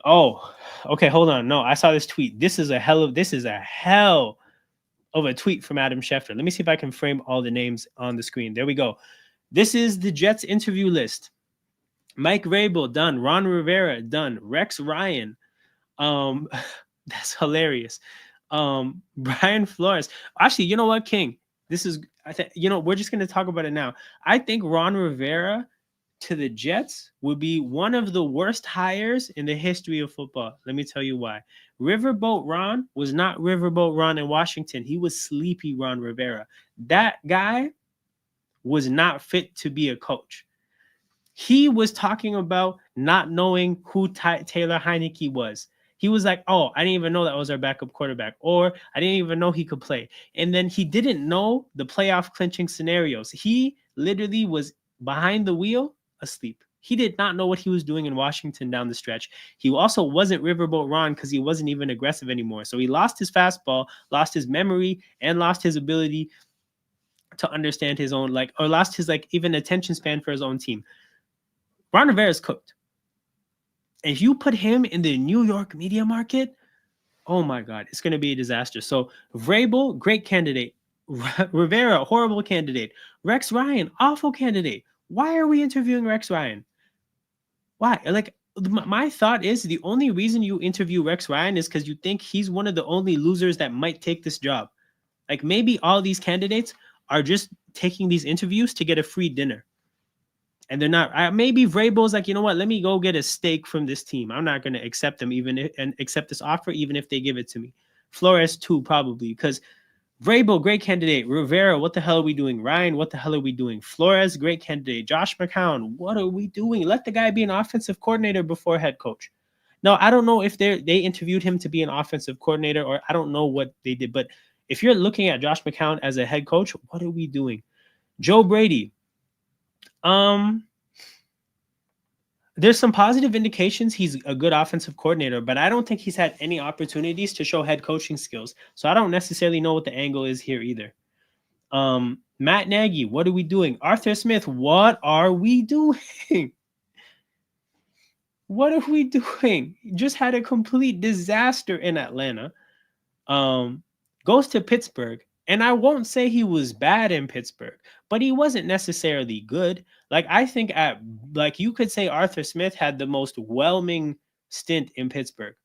Oh, okay, hold on. No, I saw this tweet. This is a hell of a tweet from Adam Schefter. Let me see if I can frame all the names on the screen. There we go. This is the Jets interview list. Mike Vrabel, done. Ron Rivera, done. Rex Ryan. That's hilarious. Brian Flores. Actually, you know what, King? This is, we're just going to talk about it now. I think Ron Rivera to the Jets would be one of the worst hires in the history of football. Let me tell you why. Riverboat Ron was not Riverboat Ron in Washington. He was sleepy Ron Rivera. That guy was not fit to be a coach. He was talking about not knowing who Taylor Heineke was. He was like, oh, I didn't even know that was our backup quarterback, or I didn't even know he could play. And then he didn't know the playoff clinching scenarios. He literally was behind the wheel asleep. He did not know what he was doing in Washington down the stretch. He also wasn't Riverboat Ron because he wasn't even aggressive anymore. So he lost his fastball, lost his memory, and lost his ability to understand his own, or lost his, even attention span for his own team. Ron Rivera is cooked. If you put him in the New York media market, oh my God, it's going to be a disaster. So Vrabel, great candidate. Rivera, horrible candidate. Rex Ryan, awful candidate. Why are we interviewing Rex Ryan? Why? My thought is the only reason you interview Rex Ryan is because you think he's one of the only losers that might take this job. Maybe all these candidates are just taking these interviews to get a free dinner. And they're not. Maybe Vrabel's like, you know what? Let me go get a steak from this team. I'm not going to accept them and accept this offer, even if they give it to me. Flores too, probably, because Vrabel, great candidate. Rivera, what the hell are we doing? Ryan, what the hell are we doing? Flores, great candidate. Josh McCown, what are we doing? Let the guy be an offensive coordinator before head coach. No, I don't know if they interviewed him to be an offensive coordinator, or I don't know what they did. But if you're looking at Josh McCown as a head coach, what are we doing? Joe Brady. There's some positive indications he's a good offensive coordinator, but I don't think he's had any opportunities to show head coaching skills. So I don't necessarily know what the angle is here either. Matt Nagy, what are we doing? Arthur Smith, what are we doing? What are we doing? Just had a complete disaster in Atlanta. Goes to Pittsburgh. And I won't say he was bad in Pittsburgh, but he wasn't necessarily good. I think you could say Arthur Smith had the most whelming stint in Pittsburgh.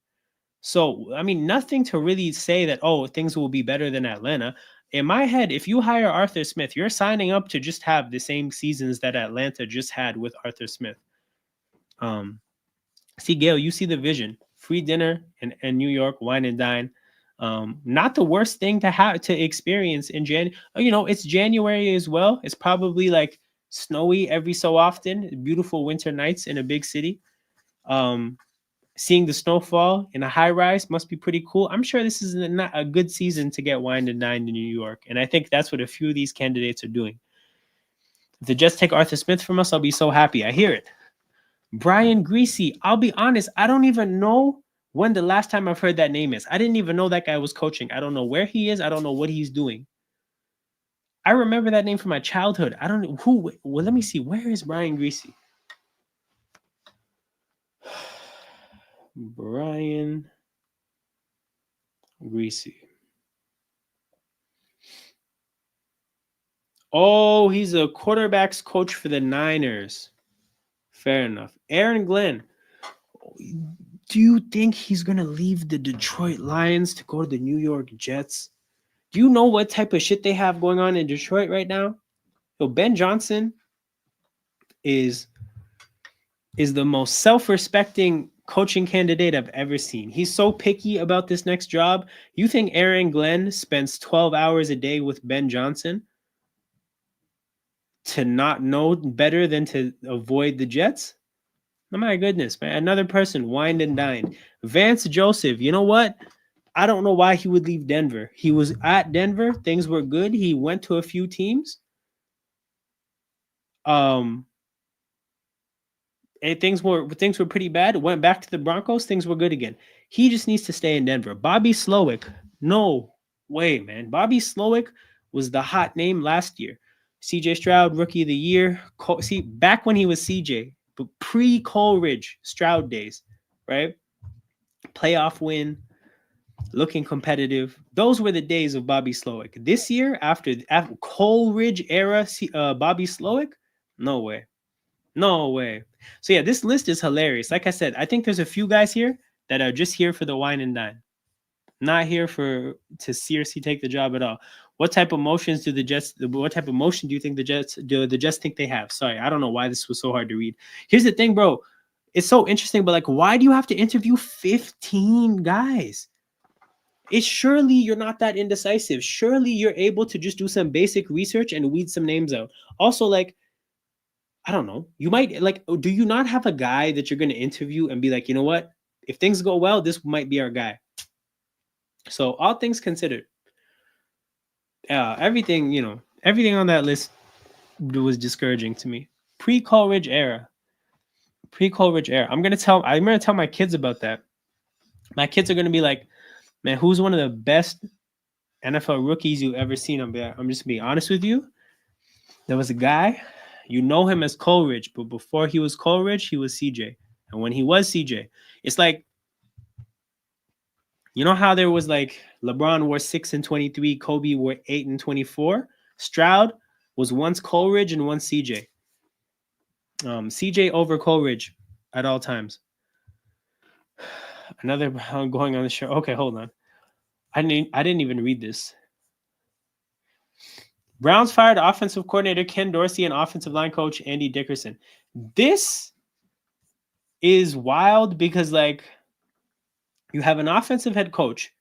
So, I mean, nothing to really say that, oh, things will be better than Atlanta. In my head, if you hire Arthur Smith, you're signing up to just have the same seasons that Atlanta just had with Arthur Smith. See, Gail, you see the vision. Free dinner in New York, wine and dine. Not the worst thing to have to experience in January. It's January as well. It's probably snowy every so often. Beautiful winter nights in a big city. Seeing the snowfall in a high rise must be pretty cool. I'm sure this is not a good season to get wine and dine in New York, and I think that's what a few of these candidates are doing. If they just take Arthur Smith from us, I'll be so happy. I hear it. Brian Greasy. I'll be honest, I don't even know when the last time I've heard that name is. I didn't even know that guy was coaching. I don't know where he is. I don't know what he's doing. I remember that name from my childhood. I don't know who. Well, let me see. Where is Brian Greasy? Brian Greasy. Oh, he's a quarterbacks coach for the Niners. Fair enough. Aaron Glenn. Do you think he's going to leave the Detroit Lions to go to the New York Jets? Do you know what type of shit they have going on in Detroit right now? So Ben Johnson is the most self-respecting coaching candidate I've ever seen. He's so picky about this next job. You think Aaron Glenn spends 12 hours a day with Ben Johnson to not know better than to avoid the Jets? Oh my goodness, man. Another person wined and dined. Vance Joseph, you know what? I don't know why he would leave Denver. He was at Denver. Things were good. He went to a few teams. And things were pretty bad. Went back to the Broncos. Things were good again. He just needs to stay in Denver. Bobby Slowick. No way, man. Bobby Slowick was the hot name last year. CJ Stroud, Rookie of the Year. See, back when he was CJ, but pre-Coleridge Stroud days, right? Playoff win. looking competitive. Those were the days of Bobby Slowick. This year, after Coleridge era, Bobby Slowick, no way. No way. So yeah, this list is hilarious. Like I said, I think there's a few guys here that are just here for the wine and dine, not here to seriously take the job at all. What type of motions do the Jets? What type of motion do you think the Jets do? The Jets think they have? Sorry, I don't know why this was so hard to read. Here's the thing, bro. It's so interesting, but like, why do you have to interview 15 guys? It's surely you're not that indecisive. Surely you're able to just do some basic research and weed some names out. Also, like, I don't know. You might like, do you not have a guy that you're going to interview and be like, you know what? If things go well, this might be our guy. So all things considered, everything, everything on that list was discouraging to me. Pre-Coleridge era. I'm gonna tell my kids about that. My kids are gonna be like, man, who's one of the best NFL rookies you've ever seen? I'm just being honest with you. There was a guy, you know him as Coleridge, but before he was Coleridge, he was CJ. And when he was CJ, it's like, you know how there was like LeBron wore 6 and 23, Kobe wore 8 and 24. Stroud was once Coleridge and once CJ. CJ over Coleridge at all times. Another going on the show. Okay, hold on. I didn't even read this. Browns fired offensive coordinator Ken Dorsey and offensive line coach Andy Dickerson. This is wild because, like, you have an offensive head coach.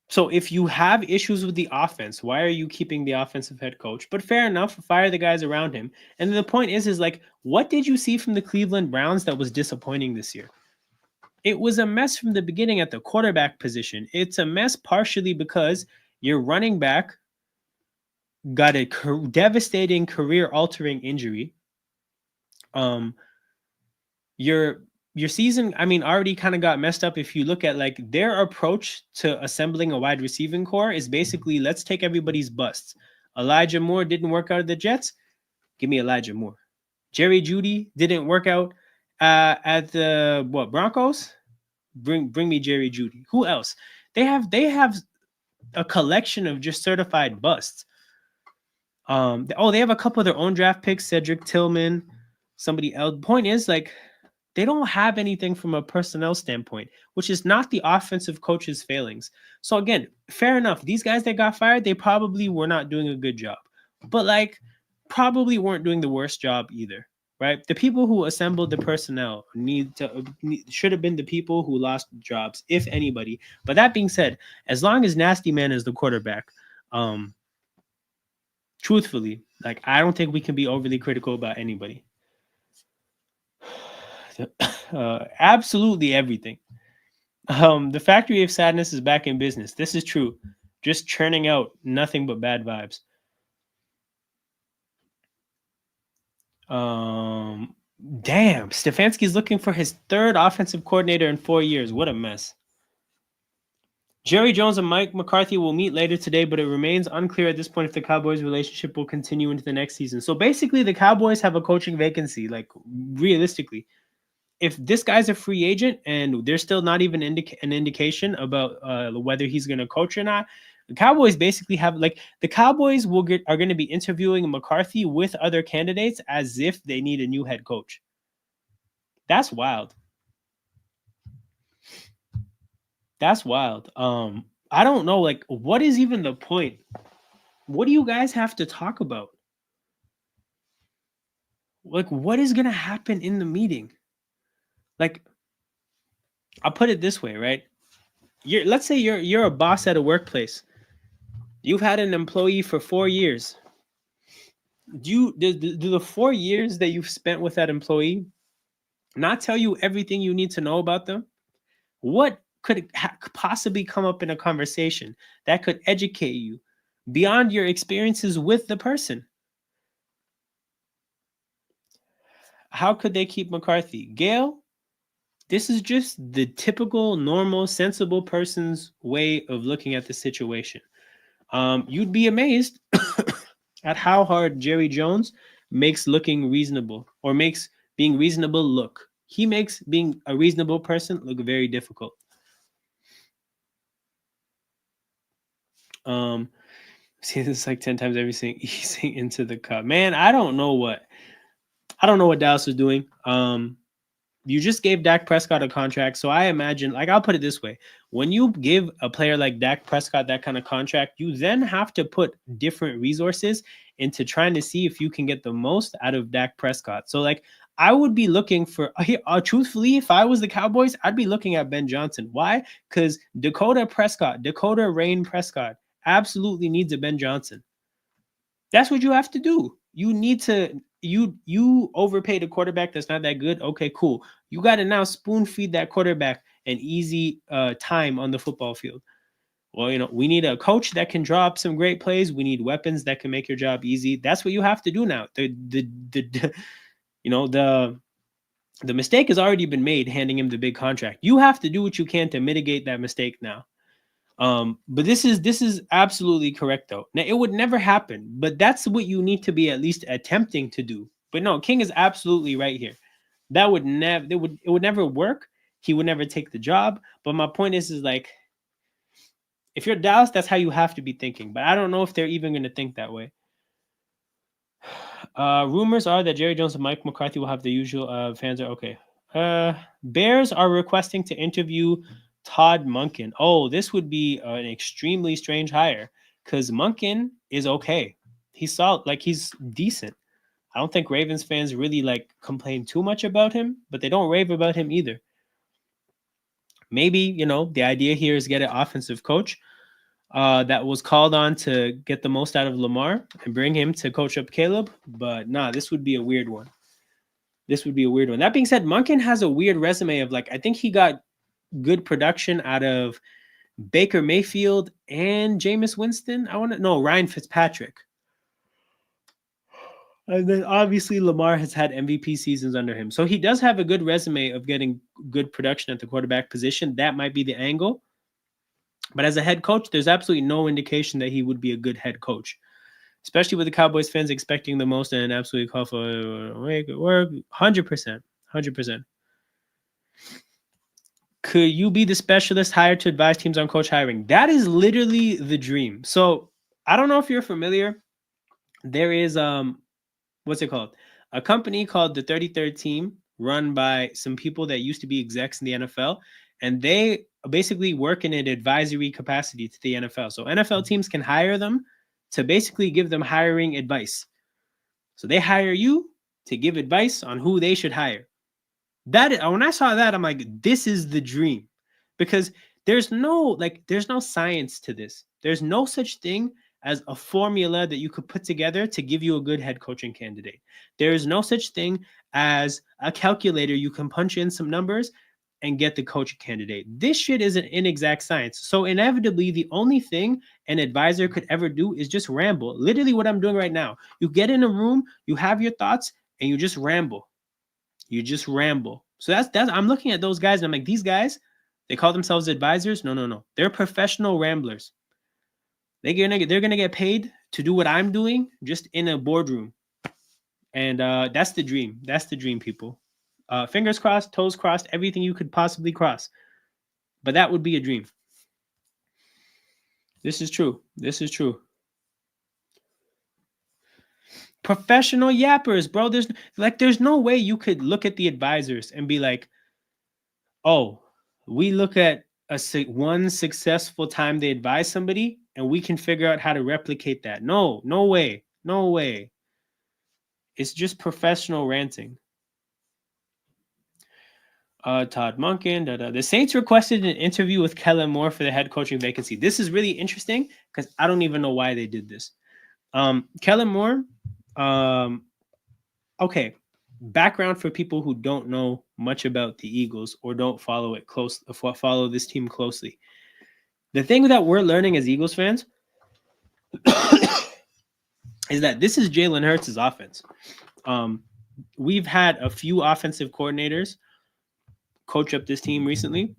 So if you have issues with the offense, why are you keeping the offensive head coach? But fair enough, fire the guys around him. And the point is like, what did you see from the Cleveland Browns that was disappointing this year? It was a mess from the beginning at the quarterback position. It's a mess partially because your running back got a devastating career-altering injury. Your season, I mean, already kind of got messed up. If you look at like their approach to assembling a wide receiving core is basically, let's take everybody's busts. Elijah Moore didn't work out at the Jets. Give me Elijah Moore. Jerry Jeudy didn't work out at the Broncos. Bring me Jerry Jeudy. Who else? They have a collection of just certified busts. They have a couple of their own draft picks, Cedric Tillman, somebody else. Point is, like, they don't have anything from a personnel standpoint, which is not the offensive coach's failings. So again, fair enough. These guys that got fired, they probably were not doing a good job, but like probably weren't doing the worst job either, right? The people who assembled the personnel should have been the people who lost jobs, if anybody. But that being said, as long as Nasty Man is the quarterback, truthfully, like, I don't think we can be overly critical about anybody. Absolutely everything. The Factory of Sadness is back in business. This is true. Just churning out nothing but bad vibes. Damn, Stefanski's looking for his third offensive coordinator in 4 years. What a mess. Jerry Jones and Mike McCarthy will meet later today, but it remains unclear at this point if the Cowboys' relationship will continue into the next season. So basically, the Cowboys have a coaching vacancy, like, realistically. If this guy's a free agent and there's still not even an indication about whether he's going to coach or not, the Cowboys basically have, like, the Cowboys are going to be interviewing McCarthy with other candidates as if they need a new head coach. That's wild. That's wild. I don't know, like, what is even the point? What do you guys have to talk about? Like, what is going to happen in the meeting? Like, I'll put it this way, right? Let's say you're a boss at a workplace. You've had an employee for 4 years. Do the 4 years that you've spent with that employee not tell you everything you need to know about them? What could possibly come up in a conversation that could educate you beyond your experiences with the person? How could they keep McCarthy? Gail, this is just the typical, normal, sensible person's way of looking at the situation. You'd be amazed at how hard Jerry Jones makes looking reasonable, or makes being reasonable look. He makes being a reasonable person look very difficult. Um, see, this is like 10 times everything easing into the cup. Man, I don't know what Dallas is doing. You just gave Dak Prescott a contract. So I imagine, like, I'll put it this way. When you give a player like Dak Prescott that kind of contract, you then have to put different resources into trying to see if you can get the most out of Dak Prescott. So, like, I would be looking for, truthfully, if I was the Cowboys, I'd be looking at Ben Johnson. Why? Because Dakota Rain Prescott absolutely needs a Ben Johnson. That's what you have to do. You need to you overpaid a quarterback that's not that good. Okay, cool. You got to now spoon feed that quarterback an easy time on the football field. Well, we need a coach that can draw up some great plays. We need weapons that can make your job easy. That's what you have to do now. The you know the mistake has already been made handing him the big contract. You have to do what you can to mitigate that mistake now. But this is absolutely correct though. Now it would never happen, but that's what you need to be at least attempting to do. But no, King is absolutely right here. That would never it would never work. He would never take the job. But my point is like, if you're Dallas, that's how you have to be thinking. But I don't know if they're even going to think that way. Rumors are that Jerry Jones and Mike McCarthy will have the usual fans are okay. Bears are requesting to interview Todd Monken. Oh, this would be an extremely strange hire because Monken is okay. He's solid, like he's decent. I don't think Ravens fans really like complain too much about him, but they don't rave about him either. Maybe, the idea here is get an offensive coach that was called on to get the most out of Lamar and bring him to coach up Caleb. But nah, this would be a weird one. That being said, Monken has a weird resume of like, I think he got good production out of Baker Mayfield and Jameis Winston. Ryan Fitzpatrick. And then obviously Lamar has had MVP seasons under him. So he does have a good resume of getting good production at the quarterback position. That might be the angle. But as a head coach, there's absolutely no indication that he would be a good head coach, especially with the Cowboys fans expecting the most and absolutely call for make it work. 100%. 100%. Could you be the specialist hired to advise teams on coach hiring? That is literally the dream. So I don't know if you're familiar. There is what's it called? A company called the 33rd Team, run by some people that used to be execs in the NFL, and they basically work in an advisory capacity to the NFL. So NFL teams can hire them to basically give them hiring advice. So they hire you to give advice on who they should hire. When I saw that, I'm like, this is the dream, because there's no science to this. There's no such thing as a formula that you could put together to give you a good head coaching candidate. There is no such thing as a calculator you can punch in some numbers and get the coach candidate. This shit is an inexact science. So inevitably, the only thing an advisor could ever do is just ramble. Literally what I'm doing right now. You get in a room, you have your thoughts, and you just ramble. So that's I'm looking at those guys and I'm like, these guys, they call themselves advisors. No. They're professional ramblers. They're gonna get paid to do what I'm doing just in a boardroom. And that's the dream. That's the dream, people. Fingers crossed, toes crossed, everything you could possibly cross. But that would be a dream. This is true. Professional yappers, bro. There's no way you could look at the advisors and be like, oh, we look at one successful time they advise somebody and we can figure out how to replicate that. No way. It's just professional ranting. Todd Monken. The Saints requested an interview with Kellen Moore for the head coaching vacancy. This is really interesting because I don't even know why they did this. Kellen Moore. Okay. Background for people who don't know much about the Eagles or don't follow this team closely. The thing that we're learning as Eagles fans is that this is Jalen Hurts' offense. We've had a few offensive coordinators coach up this team recently.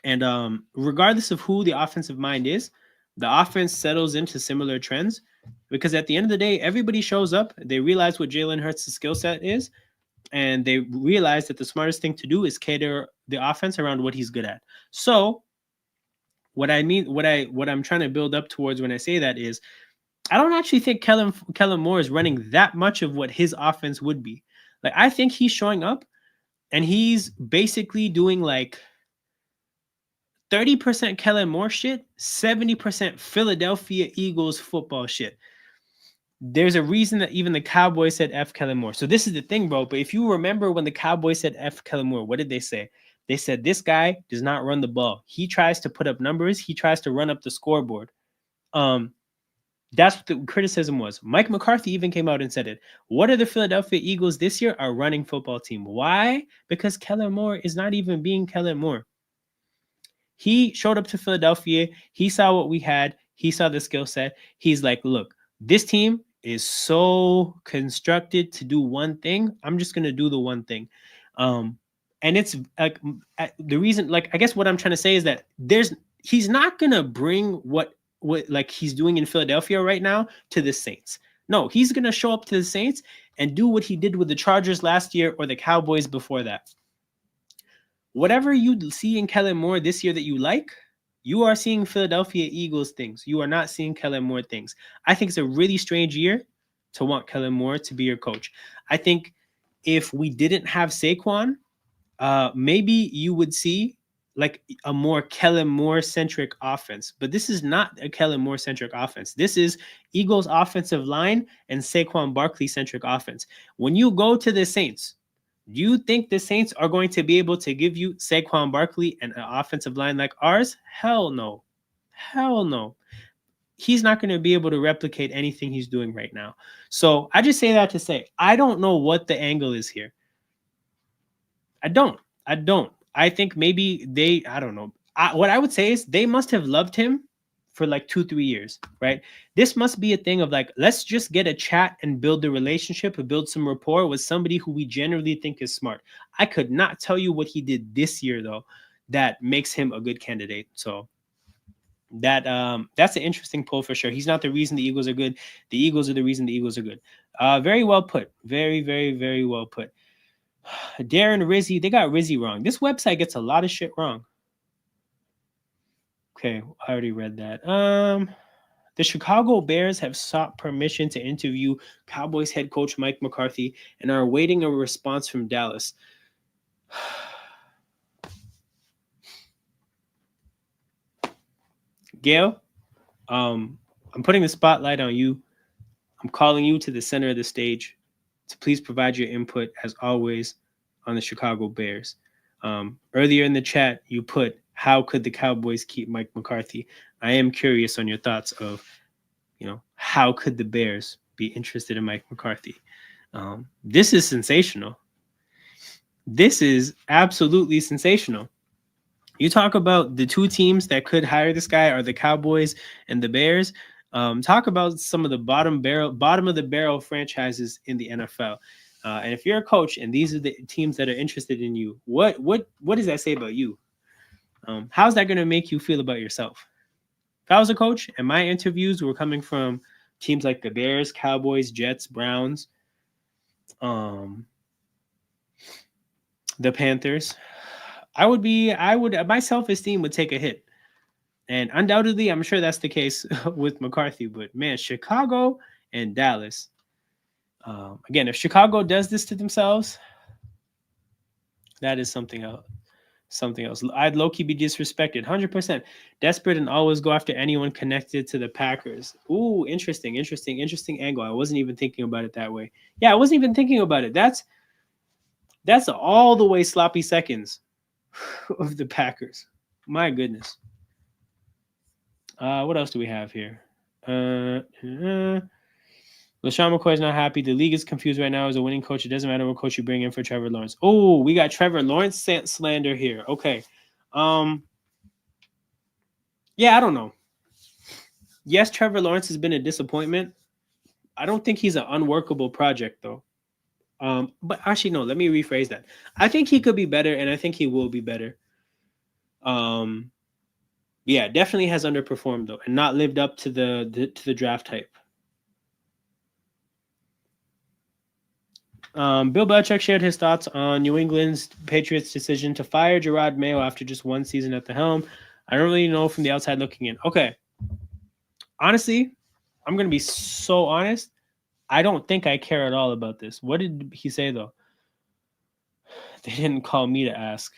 And regardless of who the offensive mind is, the offense settles into similar trends because at the end of the day, everybody shows up. They realize what Jalen Hurts' skill set is, and they realize that the smartest thing to do is cater the offense around what he's good at. So what I mean, what I'm trying to build up towards when I say that is, I don't actually think Kellen Moore is running that much of what his offense would be. Like, I think he's showing up and he's basically doing like 30% Kellen Moore shit, 70% Philadelphia Eagles football shit. There's a reason that even the Cowboys said F Kellen Moore. So this is the thing, bro. But if you remember when the Cowboys said F Kellen Moore, what did they say? They said this guy does not run the ball. He tries to put up numbers. He tries to run up the scoreboard. That's what the criticism was. Mike McCarthy even came out and said it. What are the Philadelphia Eagles this year? A running football team. Why? Because Kellen Moore is not even being Kellen Moore. He showed up to Philadelphia. He saw what we had. He saw the skill set. He's like, look, this team is so constructed to do one thing. I'm just going to do the one thing. And it's like the reason, like, I guess what I'm trying to say is that he's not going to bring what like he's doing in Philadelphia right now to the Saints. No, he's going to show up to the Saints and do what he did with the Chargers last year or the Cowboys before that. Whatever you see in Kellen Moore this year that you like, you are seeing Philadelphia Eagles things. You are not seeing Kellen Moore things. I think it's a really strange year to want Kellen Moore to be your coach. I think if we didn't have Saquon, maybe you would see like a more Kellen Moore centric offense. But this is not a Kellen Moore centric offense. This is Eagles offensive line and Saquon Barkley centric offense. When you go to the Saints, do you think the Saints are going to be able to give you Saquon Barkley and an offensive line like ours? Hell no. Hell no. He's not going to be able to replicate anything he's doing right now. So I just say that to say, I don't know what the angle is here. I don't. I think maybe I don't know. What I would say is they must have loved him for like 2-3 years, right? This must be a thing of like, let's just get a chat and build a relationship and build some rapport with somebody who we generally think is smart. I could not tell you what he did this year though that makes him a good candidate. So that's an interesting poll for sure. He's not the reason the Eagles are good. The Eagles are the reason the Eagles are good. Very well put. Very, very, very well put. Darren Rizzy, they got Rizzy wrong. This website gets a lot of shit wrong. Okay, I already read that. The Chicago Bears have sought permission to interview Cowboys head coach Mike McCarthy and are awaiting a response from Dallas. Gail, I'm putting the spotlight on you. I'm calling you to the center of the stage to please provide your input, as always, on the Chicago Bears. Earlier in the chat, you put, how could the Cowboys keep Mike McCarthy? I am curious on your thoughts of, how could the Bears be interested in Mike McCarthy? This is sensational. This is absolutely sensational. You talk about the two teams that could hire this guy are the Cowboys and the Bears. Talk about some of the bottom of the barrel franchises in the NFL. And if you're a coach and these are the teams that are interested in you, what does that say about you? How's that going to make you feel about yourself? If I was a coach and my interviews were coming from teams like the Bears, Cowboys, Jets, Browns, the Panthers, my self-esteem would take a hit. And undoubtedly, I'm sure that's the case with McCarthy. But man, Chicago and Dallas. Again, if Chicago does this to themselves, that is something else. I'd low-key be disrespected. 100%. Desperate and always go after anyone connected to the Packers. Ooh, interesting angle. I wasn't even thinking about it that way. Yeah, I wasn't even thinking about it. That's all the way sloppy seconds of the Packers. My goodness. What else do we have here? LaShawn McCoy is not happy. The league is confused right now. As a winning coach, it doesn't matter what coach you bring in for Trevor Lawrence. Oh, we got Trevor Lawrence slander here. Okay. Yeah, I don't know. Yes, Trevor Lawrence has been a disappointment. I don't think he's an unworkable project, though. But actually, no, let me rephrase that. I think he could be better, and I think he will be better. Yeah, definitely has underperformed, though, and not lived up to the draft hype. Bill Belichick shared his thoughts on New England's Patriots' decision to fire Gerard Mayo after just one season at the helm. I don't really know from the outside looking in. Okay. Honestly, I'm going to be so honest. I don't think I care at all about this. What did he say, though? They didn't call me to ask.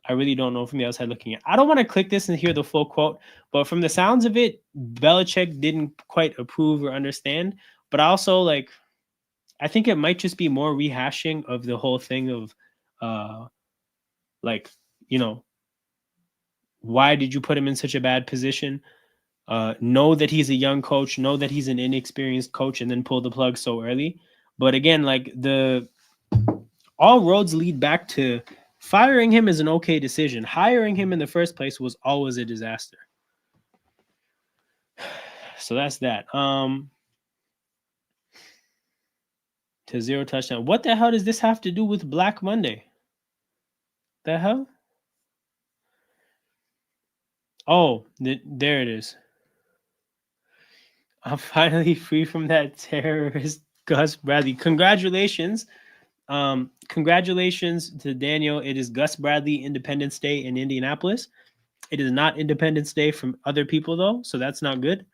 I really don't know from the outside looking in. I don't want to click this and hear the full quote, but from the sounds of it, Belichick didn't quite approve or understand. But also, like, I think it might just be more rehashing of the whole thing of, like, you know, why did you put him in such a bad position? Know that he's a young coach, know that he's an inexperienced coach, and then pull the plug so early. But again, like all roads lead back to firing him is an okay decision. Hiring him in the first place was always a disaster. So that's that. To 0 touchdown. What the hell does this have to do with Black Monday? The hell? Oh, there it is. I'm finally free from that terrorist Gus Bradley. Congratulations. Congratulations to Daniel. It is Gus Bradley Independence Day in Indianapolis. It is not Independence Day from other people though, so that's not good.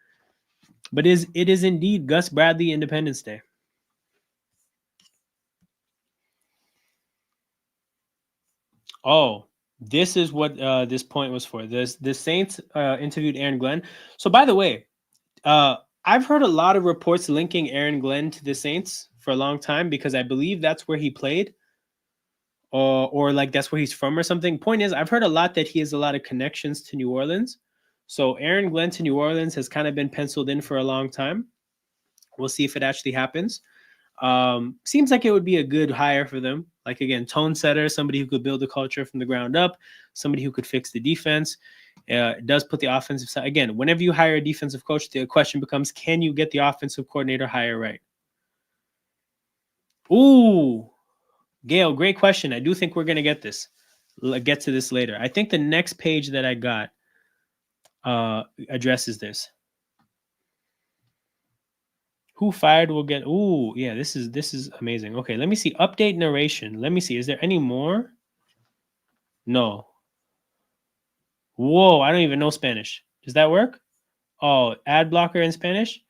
But it is indeed Gus Bradley Independence Day. Oh, this is what this point was for. The Saints interviewed Aaron Glenn. So by the way, I've heard a lot of reports linking Aaron Glenn to the Saints for a long time because I believe that's where he played, or like that's where he's from or something. Point is, I've heard a lot that he has a lot of connections to New Orleans. So Aaron Glenn to New Orleans has kind of been penciled in for a long time. We'll see if it actually happens. Seems like it would be a good hire for them. Like again, tone setter, somebody who could build the culture from the ground up, somebody who could fix the defense. It does put the offensive side. Again, whenever you hire a defensive coach, the question becomes, can you get the offensive coordinator hire right? Ooh, Gail, great question. I do think we're going to get this. Get to this later. I think the next page that I got addresses this. Who fired will get. Ooh, yeah, this is amazing. Okay, let me see. Update narration. Let me see. Is there any more? No. Whoa, I don't even know Spanish. Does that work? Oh, ad blocker in Spanish?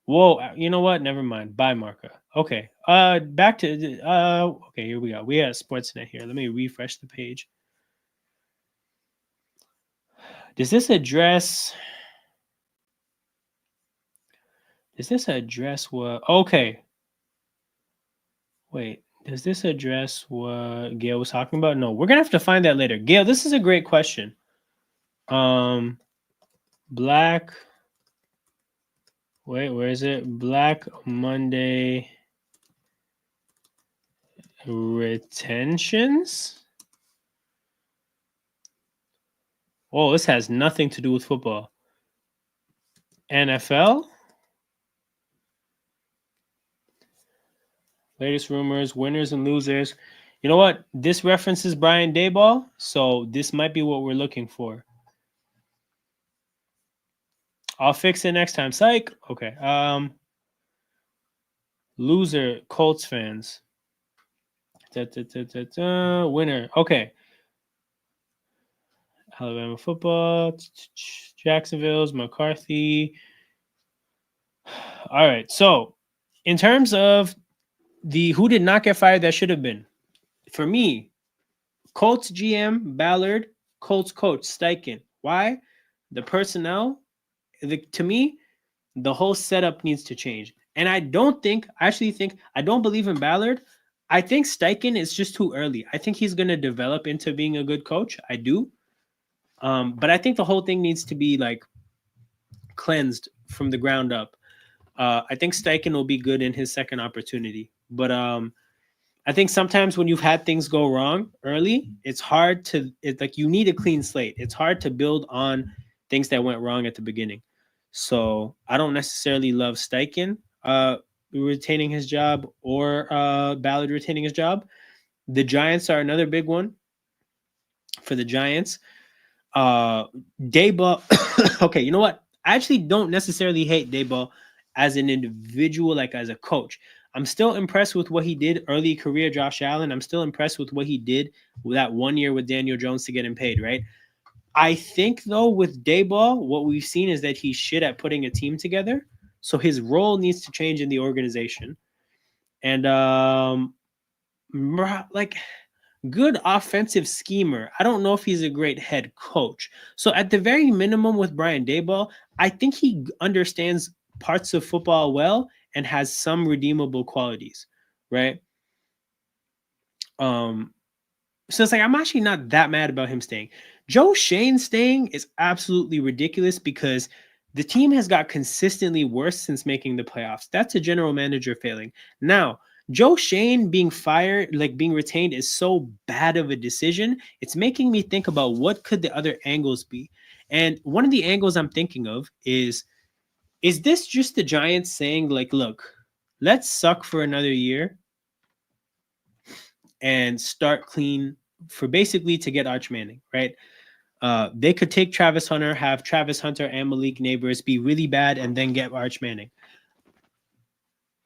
Whoa, you know what? Never mind. Bye, Marca. Okay. Back to okay, here we go. We have Sportsnet here. Let me refresh the page. Does this address what okay. Wait, does this address what Gail was talking about? No, we're gonna have to find that later. Gail, this is a great question. Black. Wait, where is it? Black Monday retentions? Oh, this has nothing to do with football. NFL? Latest rumors, winners and losers. You know what? This references Brian Daboll, so this might be what we're looking for. I'll fix it next time. Psych. Okay. Loser, Colts fans. Winner. Okay. Alabama football. Jacksonville's McCarthy. All right. So, in terms of the who did not get fired that should have been, for me, Colts GM Ballard, Colts coach Steichen. Why? The personnel. To me, the whole setup needs to change. And I don't believe in Ballard. I think Steichen is just too early. I think he's going to develop into being a good coach. I do. But I think the whole thing needs to be like cleansed from the ground up. I think Steichen will be good in his second opportunity. But I think sometimes when you've had things go wrong early, it's like you need a clean slate. It's hard to build on things that went wrong at the beginning. So I don't necessarily love Steichen retaining his job or Ballard retaining his job. The Giants are another big one for the Giants. Daboll. Okay, you know what? I actually don't necessarily hate Daboll as an individual, like as a coach. I'm still impressed with what he did early career, Josh Allen. I'm still impressed with what he did with that 1 year with Daniel Jones to get him paid, right? I think though with Dayball, what we've seen is that he's shit at putting a team together. So his role needs to change in the organization. And like good offensive schemer. I don't know if he's a great head coach. So at the very minimum with Brian Dayball, I think he understands parts of football well and has some redeemable qualities, right? Um so it's like I'm actually not that mad about him staying. Joe Shane staying is absolutely ridiculous because the team has got consistently worse since making the playoffs. That's a general manager failing. Now, Joe Shane being fired, like being retained, is so bad of a decision. It's making me think about what could the other angles be. And one of the angles I'm thinking of is this just the Giants saying, like, look, let's suck for another year and start clean for basically to get Arch Manning, right? They could take Travis Hunter, have Travis Hunter and Malik Neighbors be really bad, and then get Arch Manning.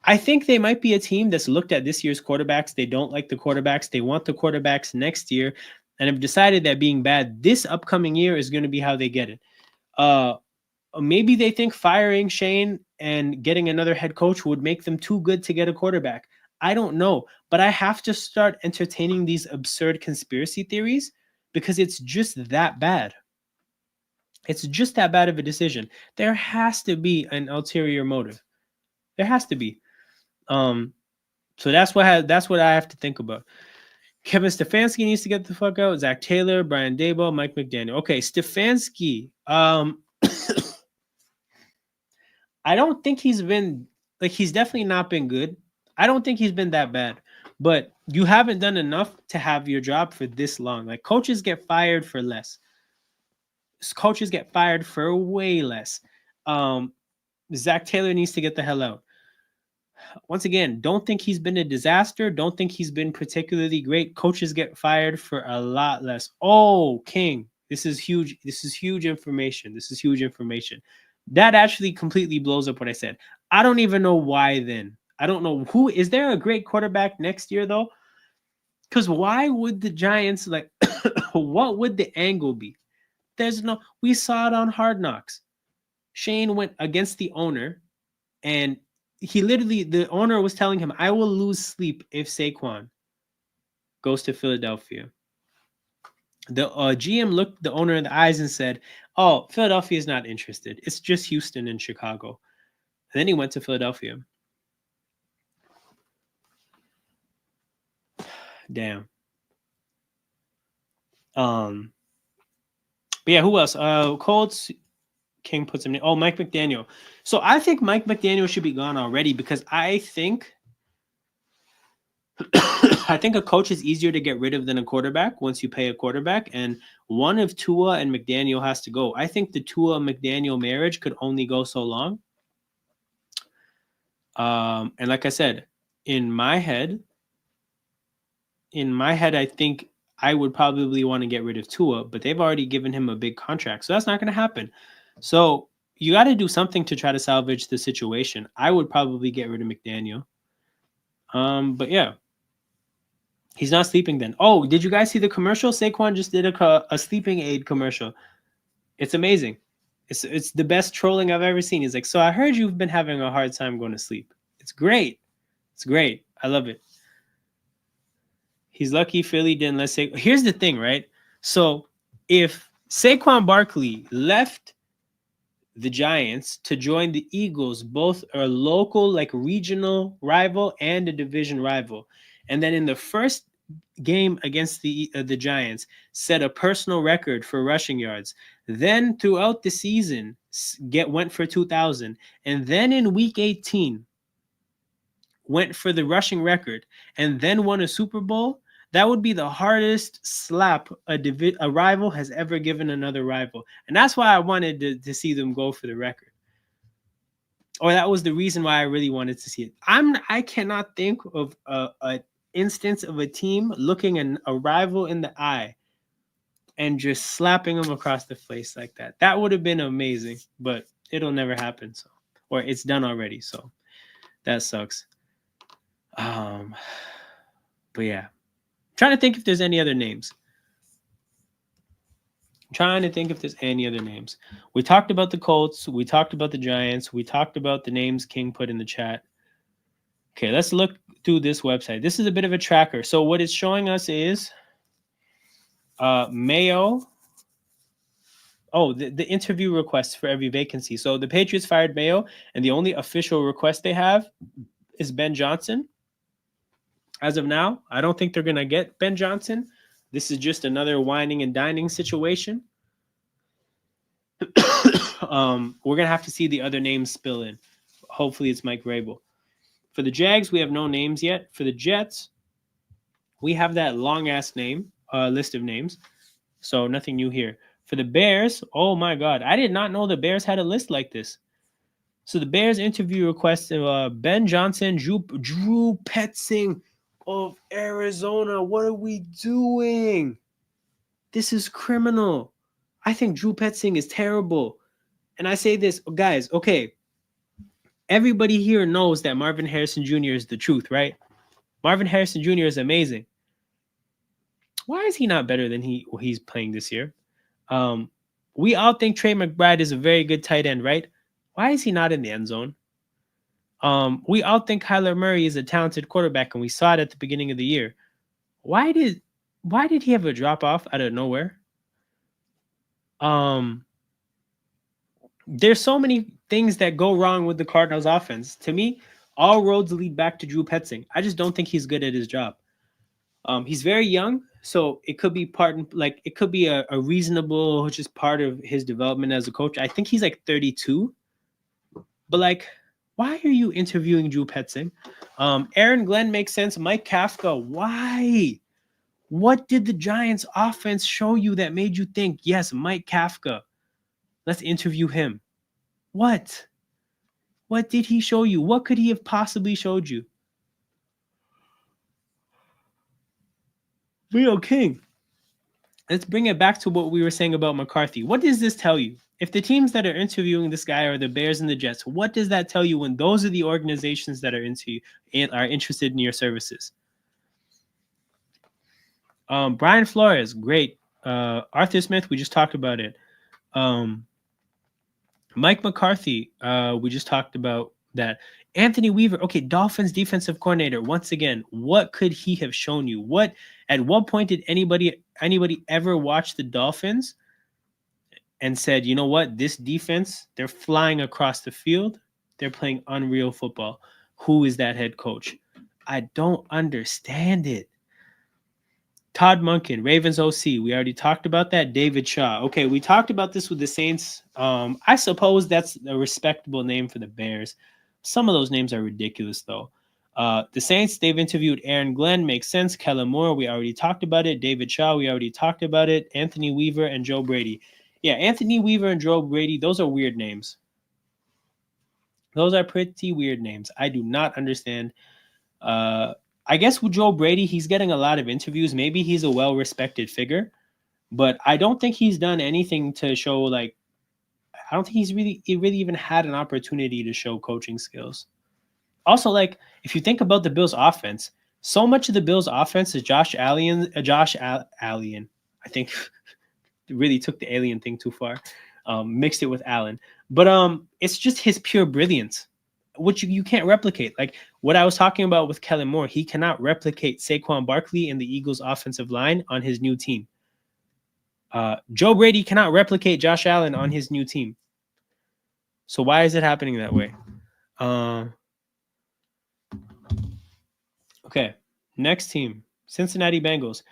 I think they might be a team that's looked at this year's quarterbacks. They don't like the quarterbacks. They want the quarterbacks next year, and have decided that being bad this upcoming year is going to be how they get it. Maybe they think firing Shane and getting another head coach would make them too good to get a quarterback. I don't know, but I have to start entertaining these absurd conspiracy theories because it's just that bad. It's just that bad of a decision. There has to be an ulterior motive. There has to be. So that's what I have to think about. Kevin Stefanski needs to get the fuck out. Zach Taylor, Brian Daboll, Mike McDaniel. Okay, Stefanski. I don't think he's been like he's definitely not been good. I don't think he's been that bad. But you haven't done enough to have your job for this long. Like coaches get fired for less. Coaches get fired for way less. Zach Taylor needs to get the hell out. Once again, don't think he's been a disaster. Don't think he's been particularly great. Coaches get fired for a lot less. Oh, King, this is huge. This is huge information. This is huge information. That actually completely blows up what I said. I don't even know why then. I don't know who is there a great quarterback next year though? Because why would the Giants like what would the angle be? There's no we saw it on Hard Knocks. Shane went against the owner and he literally, the owner was telling him, I will lose sleep if Saquon goes to Philadelphia. The GM looked the owner in the eyes and said, oh, Philadelphia is not interested. It's just Houston and Chicago. And then he went to Philadelphia. Damn. But yeah, who else? Colts. King puts him in. Oh, Mike McDaniel. So I think Mike McDaniel should be gone already because I think I think a coach is easier to get rid of than a quarterback once you pay a quarterback. And one of Tua and McDaniel has to go. I think the Tua McDaniel marriage could only go so long. And like I said, in my head, I think I would probably want to get rid of Tua, but they've already given him a big contract. So that's not going to happen. So you got to do something to try to salvage the situation. I would probably get rid of McDaniel. But yeah. He's not sleeping then. Oh, did you guys see the commercial? Saquon just did a sleeping aid commercial. It's amazing. It's the best trolling I've ever seen. He's like, so I heard you've been having a hard time going to sleep. It's great. It's great. I love it. He's lucky Philly didn't let Saquon. Here's the thing, right? So if Saquon Barkley left the Giants to join the Eagles, both are local, like regional rival and a division rival. And then in the first game against the Giants, set a personal record for rushing yards. Then throughout the season, went for 2,000. And then in week 18, went for the rushing record and then won a Super Bowl. That would be the hardest slap a rival has ever given another rival. And that's why I wanted to see them go for the record. Or that was the reason why I really wanted to see it. I cannot think of a instance of a team looking a rival in the eye and just slapping them across the face like that. That would have been amazing, but it'll never happen. So, or it's done already. So that sucks. But yeah, I'm trying to think if there's any other names. Trying to think if there's any other names. We talked about the Colts. We talked about the Giants. We talked about the names King put in the chat. Okay, let's look through this website. This is a bit of a tracker. So what it's showing us is Mayo. Oh, the interview requests for every vacancy. So the Patriots fired Mayo, and the only official request they have is Ben Johnson. As of now, I don't think they're going to get Ben Johnson. This is just another whining and dining situation. We're going to have to see the other names spill in. Hopefully it's Mike Vrabel. For the Jags, we have no names yet. For the Jets, we have that long-ass name, list of names. So nothing new here. For the Bears, oh my God, I did not know the Bears had a list like this. So the Bears interview request Ben Johnson, Drew Petzing of Arizona. What are we doing? This is criminal. I think Drew Petzing is terrible. And I say this, guys, okay. Everybody here knows that Marvin Harrison Jr. is the truth, right? Marvin Harrison Jr. is amazing. Why is he not better than he's playing this year? We all think Trey McBride is a very good tight end, right? Why is he not in the end zone? We all think Kyler Murray is a talented quarterback, and we saw it at the beginning of the year. Why did he have a drop off out of nowhere? There's so many things that go wrong with the Cardinals offense. To me, all roads lead back to Drew Petzing. I just don't think he's good at his job. He's very young, so it could be it could be a reasonable just part of his development as a coach. I think he's like 32, but like, why are you interviewing Drew Petzing? Aaron Glenn makes sense. Mike Kafka, why? What did the Giants offense show you that made you think, yes, Mike Kafka, let's interview him? What? What did he show you? What could he have possibly showed you? Leo King. Let's bring it back to what we were saying about McCarthy. What does this tell you? If the teams that are interviewing this guy are the Bears and the Jets, what does that tell you when those are the organizations that are interested in your services? Brian Flores, great. Arthur Smith, we just talked about it. Mike McCarthy, we just talked about that. Anthony Weaver, okay, Dolphins defensive coordinator. Once again, what could he have shown you? At what point did anybody ever watch the Dolphins and said, you know what, this defense, they're flying across the field. They're playing unreal football. Who is that head coach? I don't understand it. Todd Monken, Ravens OC. We already talked about that. David Shaw. Okay, we talked about this with the Saints. I suppose that's a respectable name for the Bears. Some of those names are ridiculous, though. The Saints, they've interviewed Aaron Glenn. Makes sense. Kellen Moore, we already talked about it. David Shaw, we already talked about it. Anthony Weaver and Joe Brady. Yeah, Anthony Weaver and Joe Brady, those are weird names. Those are pretty weird names. I do not understand. I guess with Joe Brady, he's getting a lot of interviews. Maybe he's a well-respected figure, but I don't think he's done anything to show, like, I don't think he really even had an opportunity to show coaching skills. Also, like, if you think about the Bills' offense, so much of the Bills' offense is Josh Allen. I think really took the alien thing too far, mixed it with Allen. But it's just his pure brilliance, which you can't replicate. Like what I was talking about with Kellen Moore, he cannot replicate Saquon Barkley and the Eagles' offensive line on his new team. Joe Brady cannot replicate Josh Allen on his new team. So why is it happening that way? Okay, next team, Cincinnati Bengals.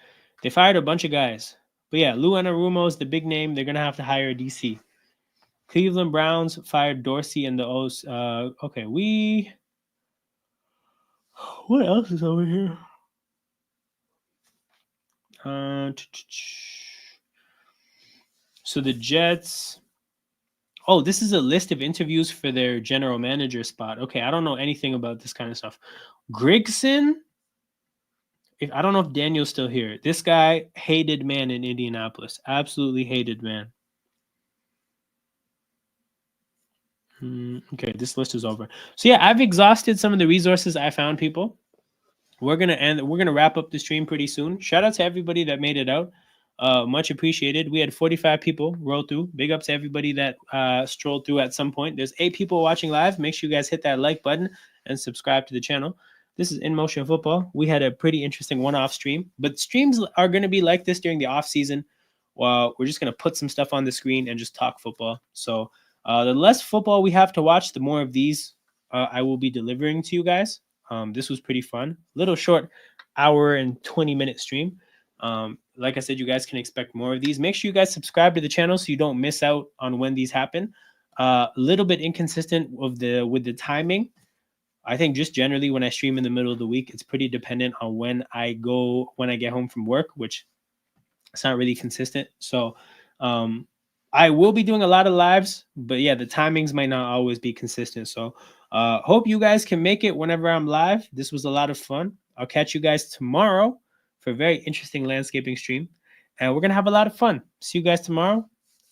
They fired a bunch of guys. But yeah, Lou Anarumo is the big name. They're going to have to hire a DC. Cleveland Browns fired Dorsey and the O's. Okay, what else is over here? So the Jets. Oh, this is a list of interviews for their general manager spot. Okay, I don't know anything about this kind of stuff. Grigson. I don't know if Daniel's still here. This guy, hated man in Indianapolis. Absolutely hated man. Okay, this list is over. So yeah, I've exhausted some of the resources I found, people. We're gonna wrap up the stream pretty soon. Shout out to everybody that made it out. Much appreciated. We had 45 people roll through. Big up to everybody that strolled through at some point. There's 8 people watching live. Make sure you guys hit that like button and subscribe to the channel. This is In Motion Football. We had a pretty interesting one-off stream, but streams are going to be like this during the off season. Well, we're just going to put some stuff on the screen and just talk football. So the less football we have to watch, the more of these I will be delivering to you guys. This was pretty fun. Little short hour and 20-minute stream. Like I said, you guys can expect more of these. Make sure you guys subscribe to the channel so you don't miss out on when these happen. A little bit inconsistent with the timing. I think just generally when I stream in the middle of the week, it's pretty dependent on when I get home from work, which it's not really consistent. So I will be doing a lot of lives, but yeah, the timings might not always be consistent. So hope you guys can make it whenever I'm live. This was a lot of fun. I'll catch you guys tomorrow for a very interesting landscaping stream, and we're gonna have a lot of fun. See you guys tomorrow.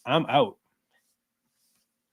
I'm out.